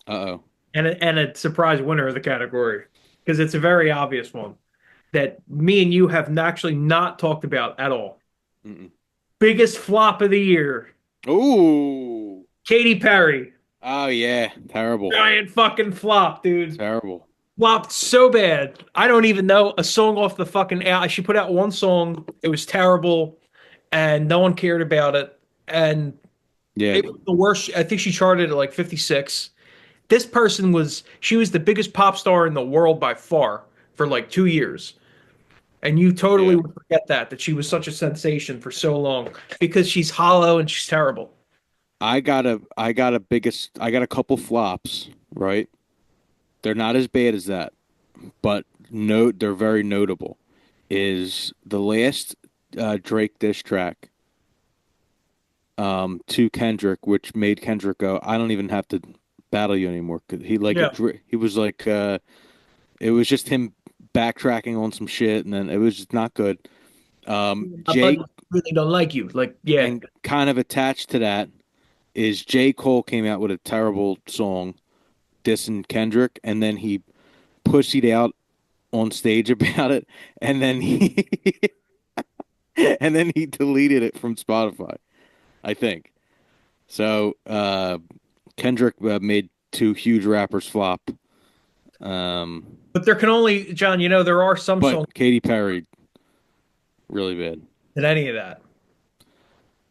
Uh-oh. and a surprise winner of the category because it's a very obvious one that me and you have actually not talked about at all. Mm-mm. Biggest flop of the year, Ooh. Katy Perry. Oh yeah, terrible, Giant fucking flop, dude. terrible. Flopped so bad. I don't even know a song off the fucking out. She put out one song. It was terrible, and no one cared about it. And Yeah, it was the worst. I think she charted at like 56. This person was she was the biggest pop star in the world by far for like 2 years. And you totally yeah. would forget that she was such a sensation for so long because she's hollow and she's terrible. I got a couple flops, right? They're not as bad as that, but they're very notable. Is the last Drake diss track to Kendrick, which made Kendrick go, "I don't even have to battle you anymore." 'Cause Yeah. he was like, it was just him backtracking on some shit, and then it was just not good. But Jake really don't like you. Like, yeah. and kind of attached to that is J. Cole came out with a terrible song dissing Kendrick, and then he pussied out on stage about it, and then he and then he deleted it from Spotify, I think. So Kendrick made two huge rappers flop. Um, But there can only, John, there are some songs but Katy Perry really bad. in any of that.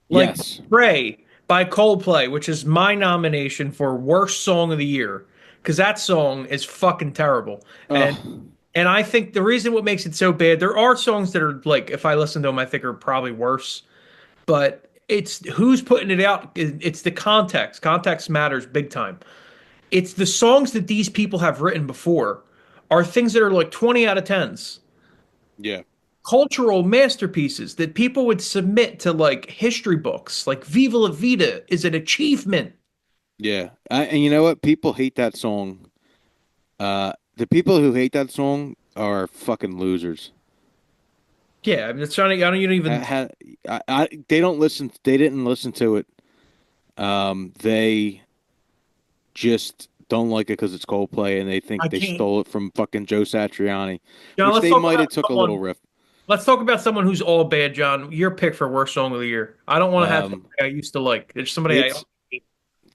Like Yes. Pray by Coldplay, which is my nomination for worst song of the year. Because that song is fucking terrible. And Oh, and I think the reason what makes it so bad, there are songs that are like, if I listen to them, I think are probably worse. But it's who's putting it out. It's the context. Context matters big time. It's the songs that these people have written before are things that are like 20 out of 10s. yeah. Cultural masterpieces that people would submit to like history books. Like Viva La Vida is an achievement. Yeah. And you know what? People hate that song. The people who hate that song are fucking losers. Yeah, I mean, it's trying to, I don't even, Ha, they don't listen. They didn't listen to it. They just don't like it because it's Coldplay, and they think I they can't. stole it from fucking Joe Satriani, John, which they might have took a little riff. let's talk about someone who's all bad, John. Your pick for worst song of the year. I don't want to have Um, somebody I used to like. There's somebody I it's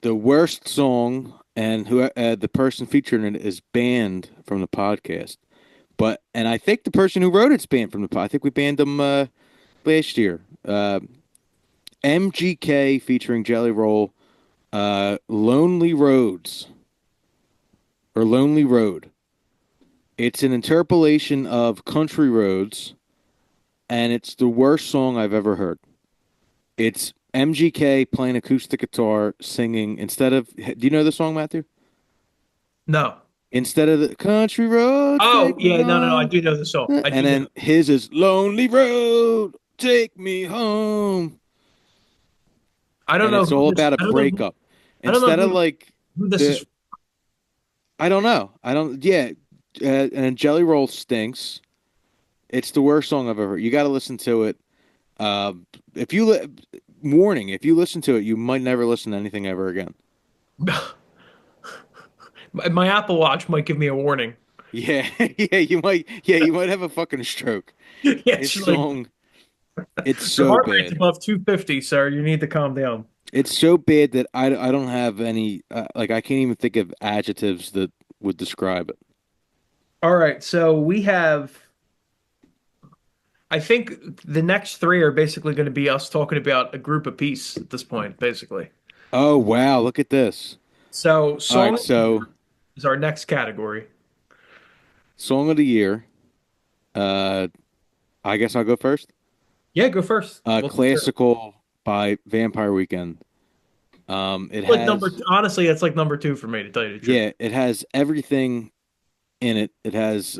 the worst song, and who the person featuring it is banned from the podcast. And I think the person who wrote it's banned from the pod. I think we banned them last year. MGK featuring Jelly Roll, Lonely Roads or Lonely Road. It's an interpolation of Country Roads, and it's the worst song I've ever heard. It's MGK playing acoustic guitar, singing instead of. Do you know the song, Matthew? no. Instead of the country roads Oh, take me yeah, no, no, no. I home, do know the song. I and do know. then his is Lonely Road, take me home, I don't and know it's who all this. about a I don't know breakup. Instead of like who this the, is. I don't know, I don't. Yeah, and Jelly Roll stinks. It's the worst song I've ever heard. You got to listen to it. Uh, if you li warning, if you listen to it, you might never listen to anything ever again. My Apple Watch might give me a warning. Yeah, yeah, you might. Yeah, you might have a fucking stroke. Yeah, This it's like song, it's your so heart rate's bad. above 250, sir. You need to calm down. It's so bad that I don't have any like I can't even think of adjectives that would describe it. All right, so we have. I think the next three are basically going to be us talking about a group of peace at this point, basically. Oh wow, look at this. So, All right, song of the so year is our next category. song of the year. Uh, I guess I'll go first. Yeah, go first. We'll hear it. Classical by Vampire Weekend. It Like number, has honestly, that's like number two for me, to tell you the truth. yeah, it has everything in it. It has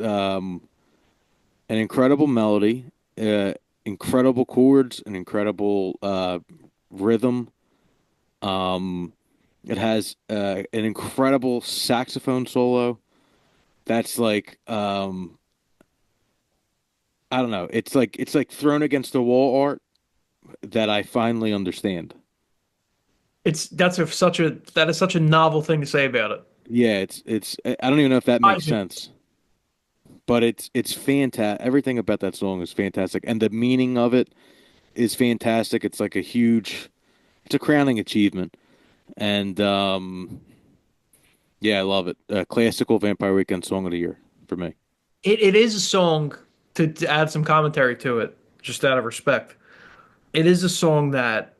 an incredible melody, uh, incredible chords, an incredible rhythm. Um, it has an incredible saxophone solo. That's like I don't know. It's like thrown against the wall art that I finally understand. That is such a novel thing to say about it. Yeah, it's I don't even know if that makes Surprising. sense, but it's fantastic. Everything about that song is fantastic, and the meaning of it is fantastic. It's like it's a crowning achievement, and yeah, I love it. Classical Vampire Weekend song of the year for me. It is a song to add some commentary to it, just out of respect. It is a song that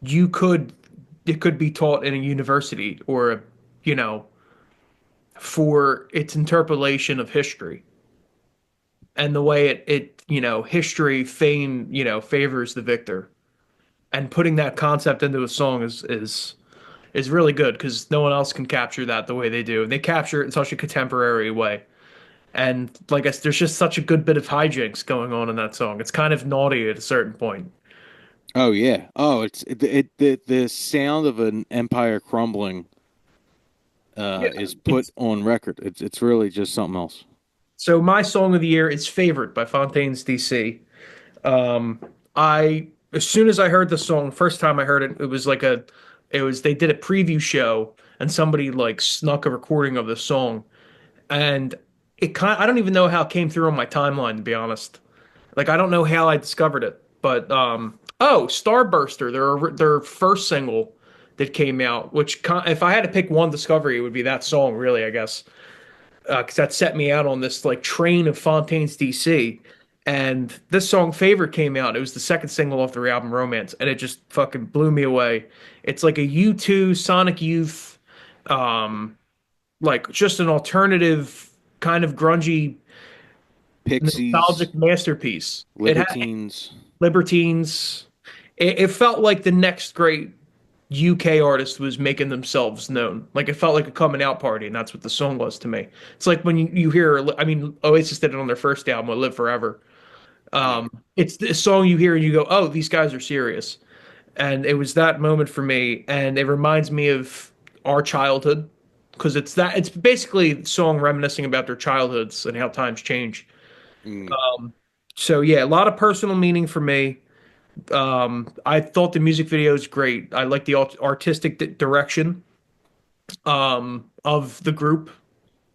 you could it could be taught in a university or you know for its interpolation of history and the way history fame favors the victor, and putting that concept into a song is really good because no one else can capture that the way they do, and they capture it in such a contemporary way. And like I, there's just such a good bit of hijinks going on in that song. It's kind of naughty at a certain point. Oh yeah. Oh, the sound of an empire crumbling Yeah, is put it's on record. It's really just something else. so my song of the year is Favorite by Fontaines DC. Um, I as soon as I heard the song, first time I heard it, it was they did a preview show and somebody like snuck a recording of the song, and I don't even know how it came through on my timeline, to be honest. Like I don't know how I discovered it, but oh, Starburster, their first single that came out, if I had to pick one discovery, it would be that song, really, I guess, because that set me out on this like train of Fontaines DC. And this song Favorite came out. It was the second single off their album Romance, and it just fucking blew me away. It's like a U2 Sonic Youth, um, like just an alternative kind of grungy, Pixies, nostalgic masterpiece. It had Libertines. Libertines. It felt like the next great UK artist was making themselves known. Like it felt like a coming out party, and that's what the song was to me. It's like when you hear, I mean, Oasis did it on their first album, Live Forever. Yeah. It's the song you hear and you go, oh, these guys are serious. And it was that moment for me, and it reminds me of our childhood because it's basically the song reminiscing about their childhoods and how times change. Mm. So yeah, a lot of personal meaning for me. I thought the music video is great. I like the artistic direction of the group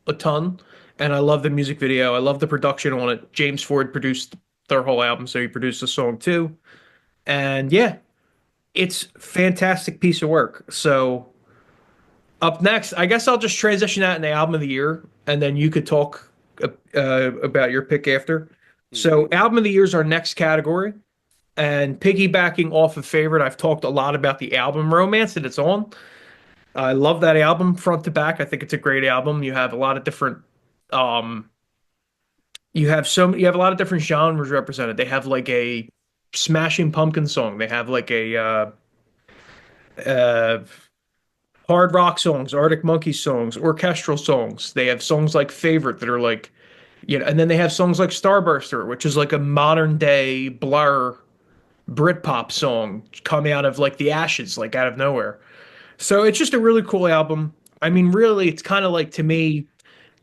a ton, and I love the music video. I love the production on it. James Ford produced their whole album, so he produced the song too. And yeah, it's fantastic piece of work. So up next, I guess I'll just transition that into album of the year, and then you could talk about your pick after. So Hmm. album of the year is our next category. And piggybacking off of Favorite, I've talked a lot about the album Romance that it's on. I love that album front to back. I think it's a great album. You have a lot of different um you have a lot of different genres represented. They have like a Smashing Pumpkin song. They have like a uh hard rock songs, Arctic Monkeys songs, orchestral songs. They have songs like Favorite that are like and then they have songs like Starburster, which is like a modern day Blur Britpop song coming out of like the ashes, like out of nowhere. So it's just a really cool album. I mean, really, it's kind of like to me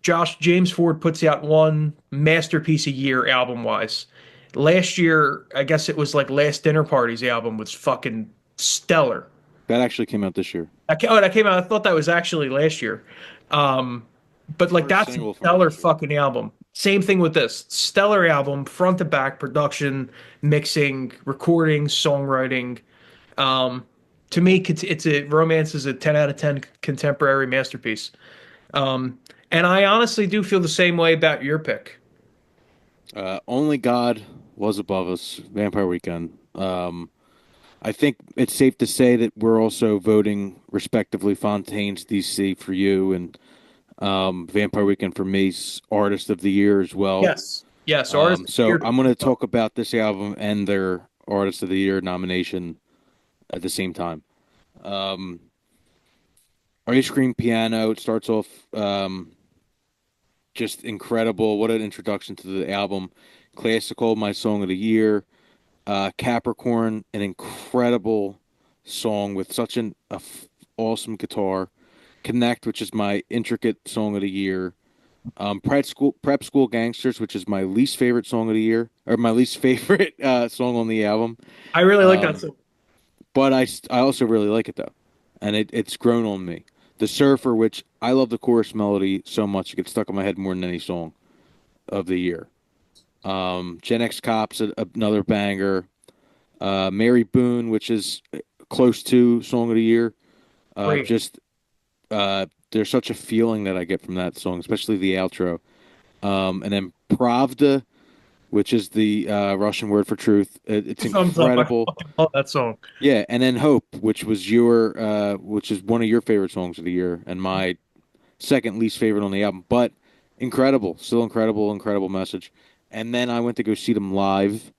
Josh James Ford puts out one masterpiece a year album wise. Last year, I guess it was like Last Dinner Party's album was fucking stellar. That actually came out this year. That came out. I thought that was actually last year. Um, but like First that's a single from stellar last year. fucking album. Same thing with this stellar album, front to back, production, mixing, recording, songwriting. Um, to me, it's a Romance is a 10 out of 10 contemporary masterpiece. Um, and I honestly do feel the same way about your pick. Only God was above us. Vampire Weekend. I think it's safe to say that we're also voting respectively Fontaine's DC for you and Vampire Weekend for me's Artist of the Year as well. Yes. Yes, artist of the So year. I'm going to talk about this album and their Artist of the Year nomination at the same time. Um, Ice Cream Piano, it starts off just incredible. What an introduction to the album. Classical, my song of the year. Capricorn, an incredible song with such an awesome guitar. Connect, which is my intricate song of the year. Prep School Gangsters, which is my least favorite song of the year, or my least favorite song on the album. I really like that Um, song. but I also really like it though, and it's grown on me. The Surfer, which I love the chorus melody so much, it gets stuck in my head more than any song of the year. Gen X Cops, another banger. Mary Boone, which is close to song of the year. Great. Just there's such a feeling that I get from that song, especially the outro. And then Pravda, which is the Russian word for truth. It's Thumbs up. I incredible. fucking love that song. Yeah, and then Hope, which is one of your favorite songs of the year, and my second least favorite on the album, but incredible, still incredible, incredible message. And then I went to go see them live.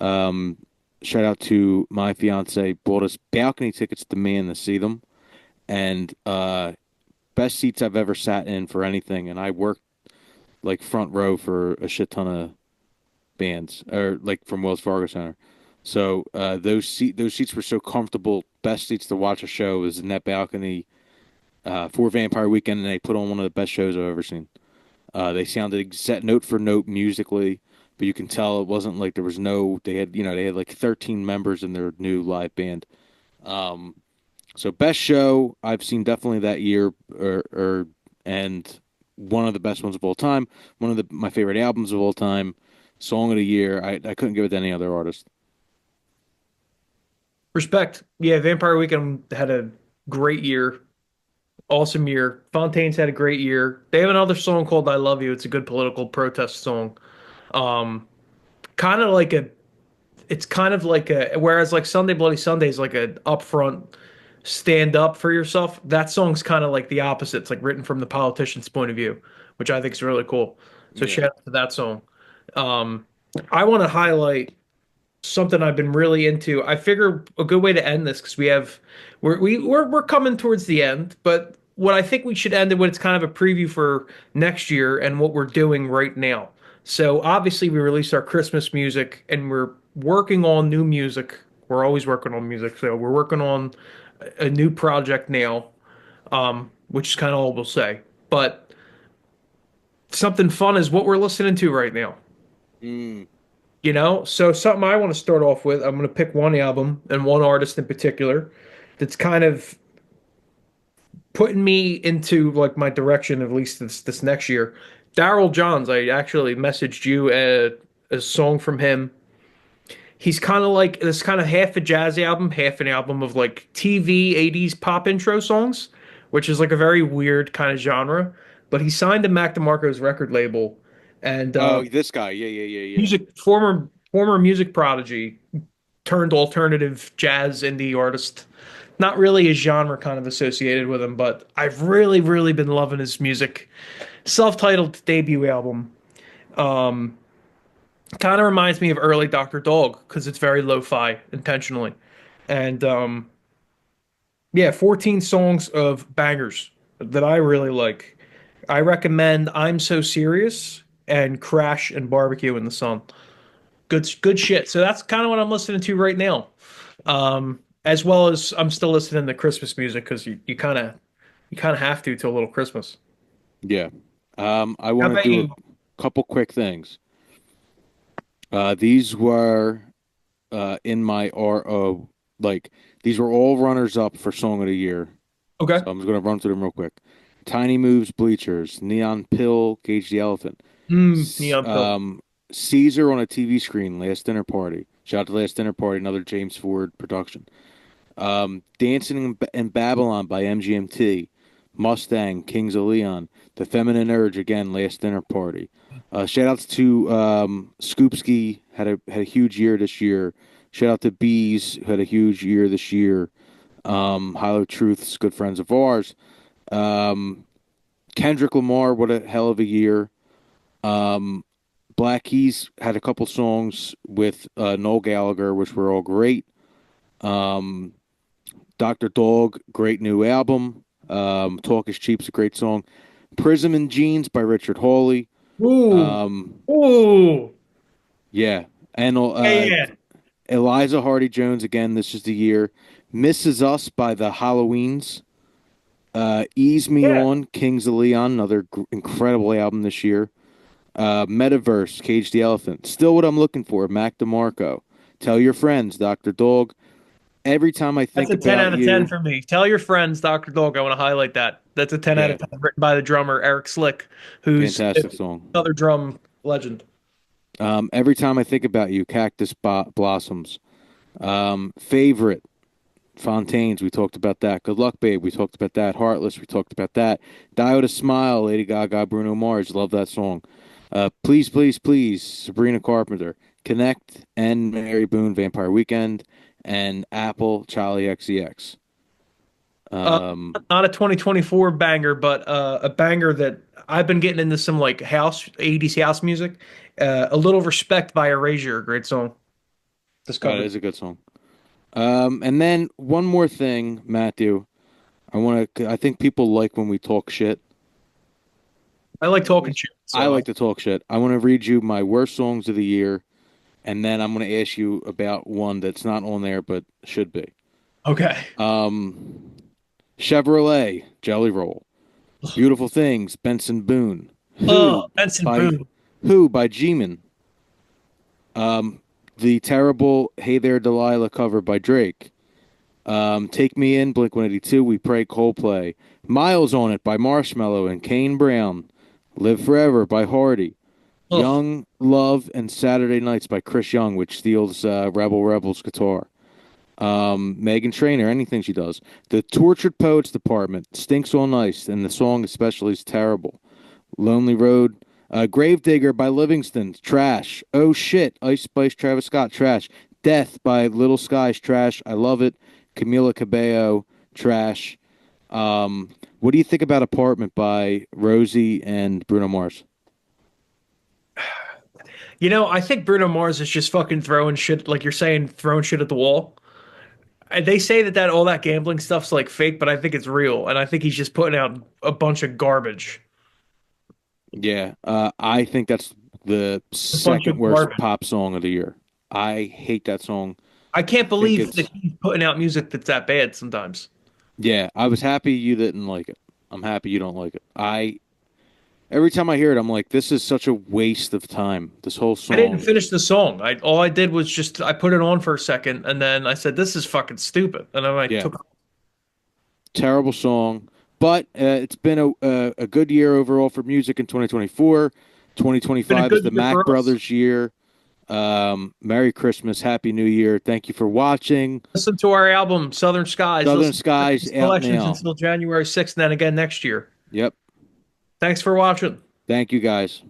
Um, Shout out to my fiance, bought us balcony tickets to Man to see them, and best seats I've ever sat in for anything. And I worked like front row for a shit ton of bands, or like from Wells Fargo Center. So those seats were so comfortable. Best seats to watch a show was in that balcony for Vampire Weekend, and they put on one of the best shows I've ever seen. They sounded set note for note musically, but you can tell it wasn't like there was no. They had like 13 members in their new live band. Um, so best show I've seen definitely that year, and one of the best ones of all time. One of my favorite albums of all time. Song of the year. I couldn't give it to any other artist. Respect. Yeah, Vampire Weekend had a great year. Awesome year. Fontaine's had a great year. They have another song called I Love You. It's a good political protest song. Um, kind of like a it's kind of like a whereas like Sunday Bloody Sunday is like a upfront stand up for yourself. That song's kind of like the opposite. It's like written from the politician's point of view, which I think is really cool. So Yeah. shout out to that song. Um, I want to highlight something I've been really into. I figure a good way to end this because we're coming towards the end, but what I think we should end it with it's kind of a preview for next year and what we're doing right now. So obviously we released our Christmas music and we're working on new music. We're always working on music, so we're working on a new project now, which is kind of all we'll say. But something fun is what we're listening to right now. Mm, So something I want to start off with, I'm going to pick one album and one artist in particular that's kind of putting me into like my direction, at least this next year. Daryl Johns, I actually messaged you a song from him. He's kind of like this kind of half a jazz album, half an album of like TV 80s pop intro songs, which is like a very weird kind of genre. But he signed to Mac DeMarco's record label and oh, this guy. Yeah, yeah, yeah, yeah. former music prodigy turned alternative jazz indie artist. Not really a genre kind of associated with him, but I've really been loving his music. Self-titled debut album. Um, Kind of reminds me of early Dr. Dog because it's very lo-fi intentionally. And yeah, 14 songs of bangers that I really like. I recommend I'm So Serious and Crash and Barbecue in the Sun. Good shit. So that's kind of what I'm listening to right now. As well as I'm still listening to Christmas music because you kind of have to till a little Christmas. Yeah. I How want to about do you? a couple quick things. These were in my RO, like these were all runners up for Song of the Year. So Okay. I'm just gonna run through them real quick. Tiny Moves, Bleachers, Neon Pill, Cage the Elephant, Neon Pill. Caesar on a TV screen, Last Dinner Party. Shout out to Last Dinner Party, another James Ford production. Dancing in Babylon by MGMT, Mustang, Kings of Leon, The Feminine Urge again, Last Dinner Party. Shout outs to Scoopski had a huge year this year. Shout out to Bees who had a huge year this year. Hilo Truths, good friends of ours. Um, Kendrick Lamar, what a hell of a year. Um, Black Keys had a couple songs with Noel Gallagher, which were all great. Um, Dr. Dog, great new album. Talk is Cheap's a great song. Prism and Jeans by Richard Hawley. Ooh. Um, Ooh. yeah. And Yeah, yeah. Eliza Hardy Jones again. This is the year. Mrs. Us by the Halloweens. Ease Me Yeah. On, Kings of Leon, another incredible album this year. Metaverse, Cage the Elephant. Still what I'm looking for, Mac DeMarco. Tell Your Friends, Dr. Dog. Every time I That's think a 10 about out of 10 you. for me. Tell your friends, Dr. Dog. I want to highlight that. That's a 10 out Yeah, of 10 written by the drummer Eric Slick, who's fantastic song. another drum legend. Every time I think about you, Cactus Blossoms. Favorite, Fontaines, we talked about that. Good Luck, Babe, we talked about that. Heartless, we talked about that. Die with a Smile, Lady Gaga, Bruno Mars, love that song. Please, Please, Please, Sabrina Carpenter. Connect and Mary Boone, Vampire Weekend, and Apple, Charlie XCX. Uh, Um, Not a 2024 banger, but a banger that I've been getting into some like house 80s house music. A Little Respect by Erasure, great song. that Discovered. is a good song. And then one more thing, Matthew. I think people like when we talk shit. I like Let talking me. shit, I so like to talk shit. I want to read you my worst songs of the year, and then I'm going to ask you about one that's not on there but should be. okay. Um, Chevrolet, Jelly Roll. Beautiful Things, Benson Boone. Oh, Benson By Boone. Who by G-Man. Um, the terrible Hey There Delilah cover by Drake. Take Me In, Blink 182, We Pray, Coldplay. Miles on It by Marshmello and Kane Brown. Live Forever by Hardy. Oh, Young Love and Saturday Nights by Chris Young, which steals Rebel Rebel's guitar. Megan Trainor, anything she does. The Tortured Poets Department, Stinks All Nice, and the song especially is terrible. Lonely Road. Gravedigger by Livingston, trash. Oh shit, Ice Spice Travis Scott, trash. Death by Little Skies, trash. I love it. Camila Cabello, trash. What do you think about Apartment by Rosie and Bruno Mars? I think Bruno Mars is just fucking throwing shit, like you're saying, throwing shit at the wall. And they say that all that gambling stuff's like fake, but I think it's real, and I think he's just putting out a bunch of garbage. Yeah, I think that's the A bunch second of worst garbage. pop song of the year. I hate that song. I can't Think believe that it's he's putting out music that's that bad sometimes. Yeah. I was happy you didn't like it. I'm happy you don't like it. I Every time I hear it, I'm like, this is such a waste of time. This whole I didn't song. finish the song. I All I did was just I put it on for a second, and then I said, "This is fucking stupid," and then I Yeah, took. terrible song. But it's been a good year overall for music in 2024. Been a 2025 is good the year Mack for us. Brothers year. Merry Christmas, Happy New Year. Thank you for watching. Listen to our album, Southern Skies. Southern Listen to our Skies out collections now. until January 6th, and then again next year. Yep. Thanks for watching. Thank you guys.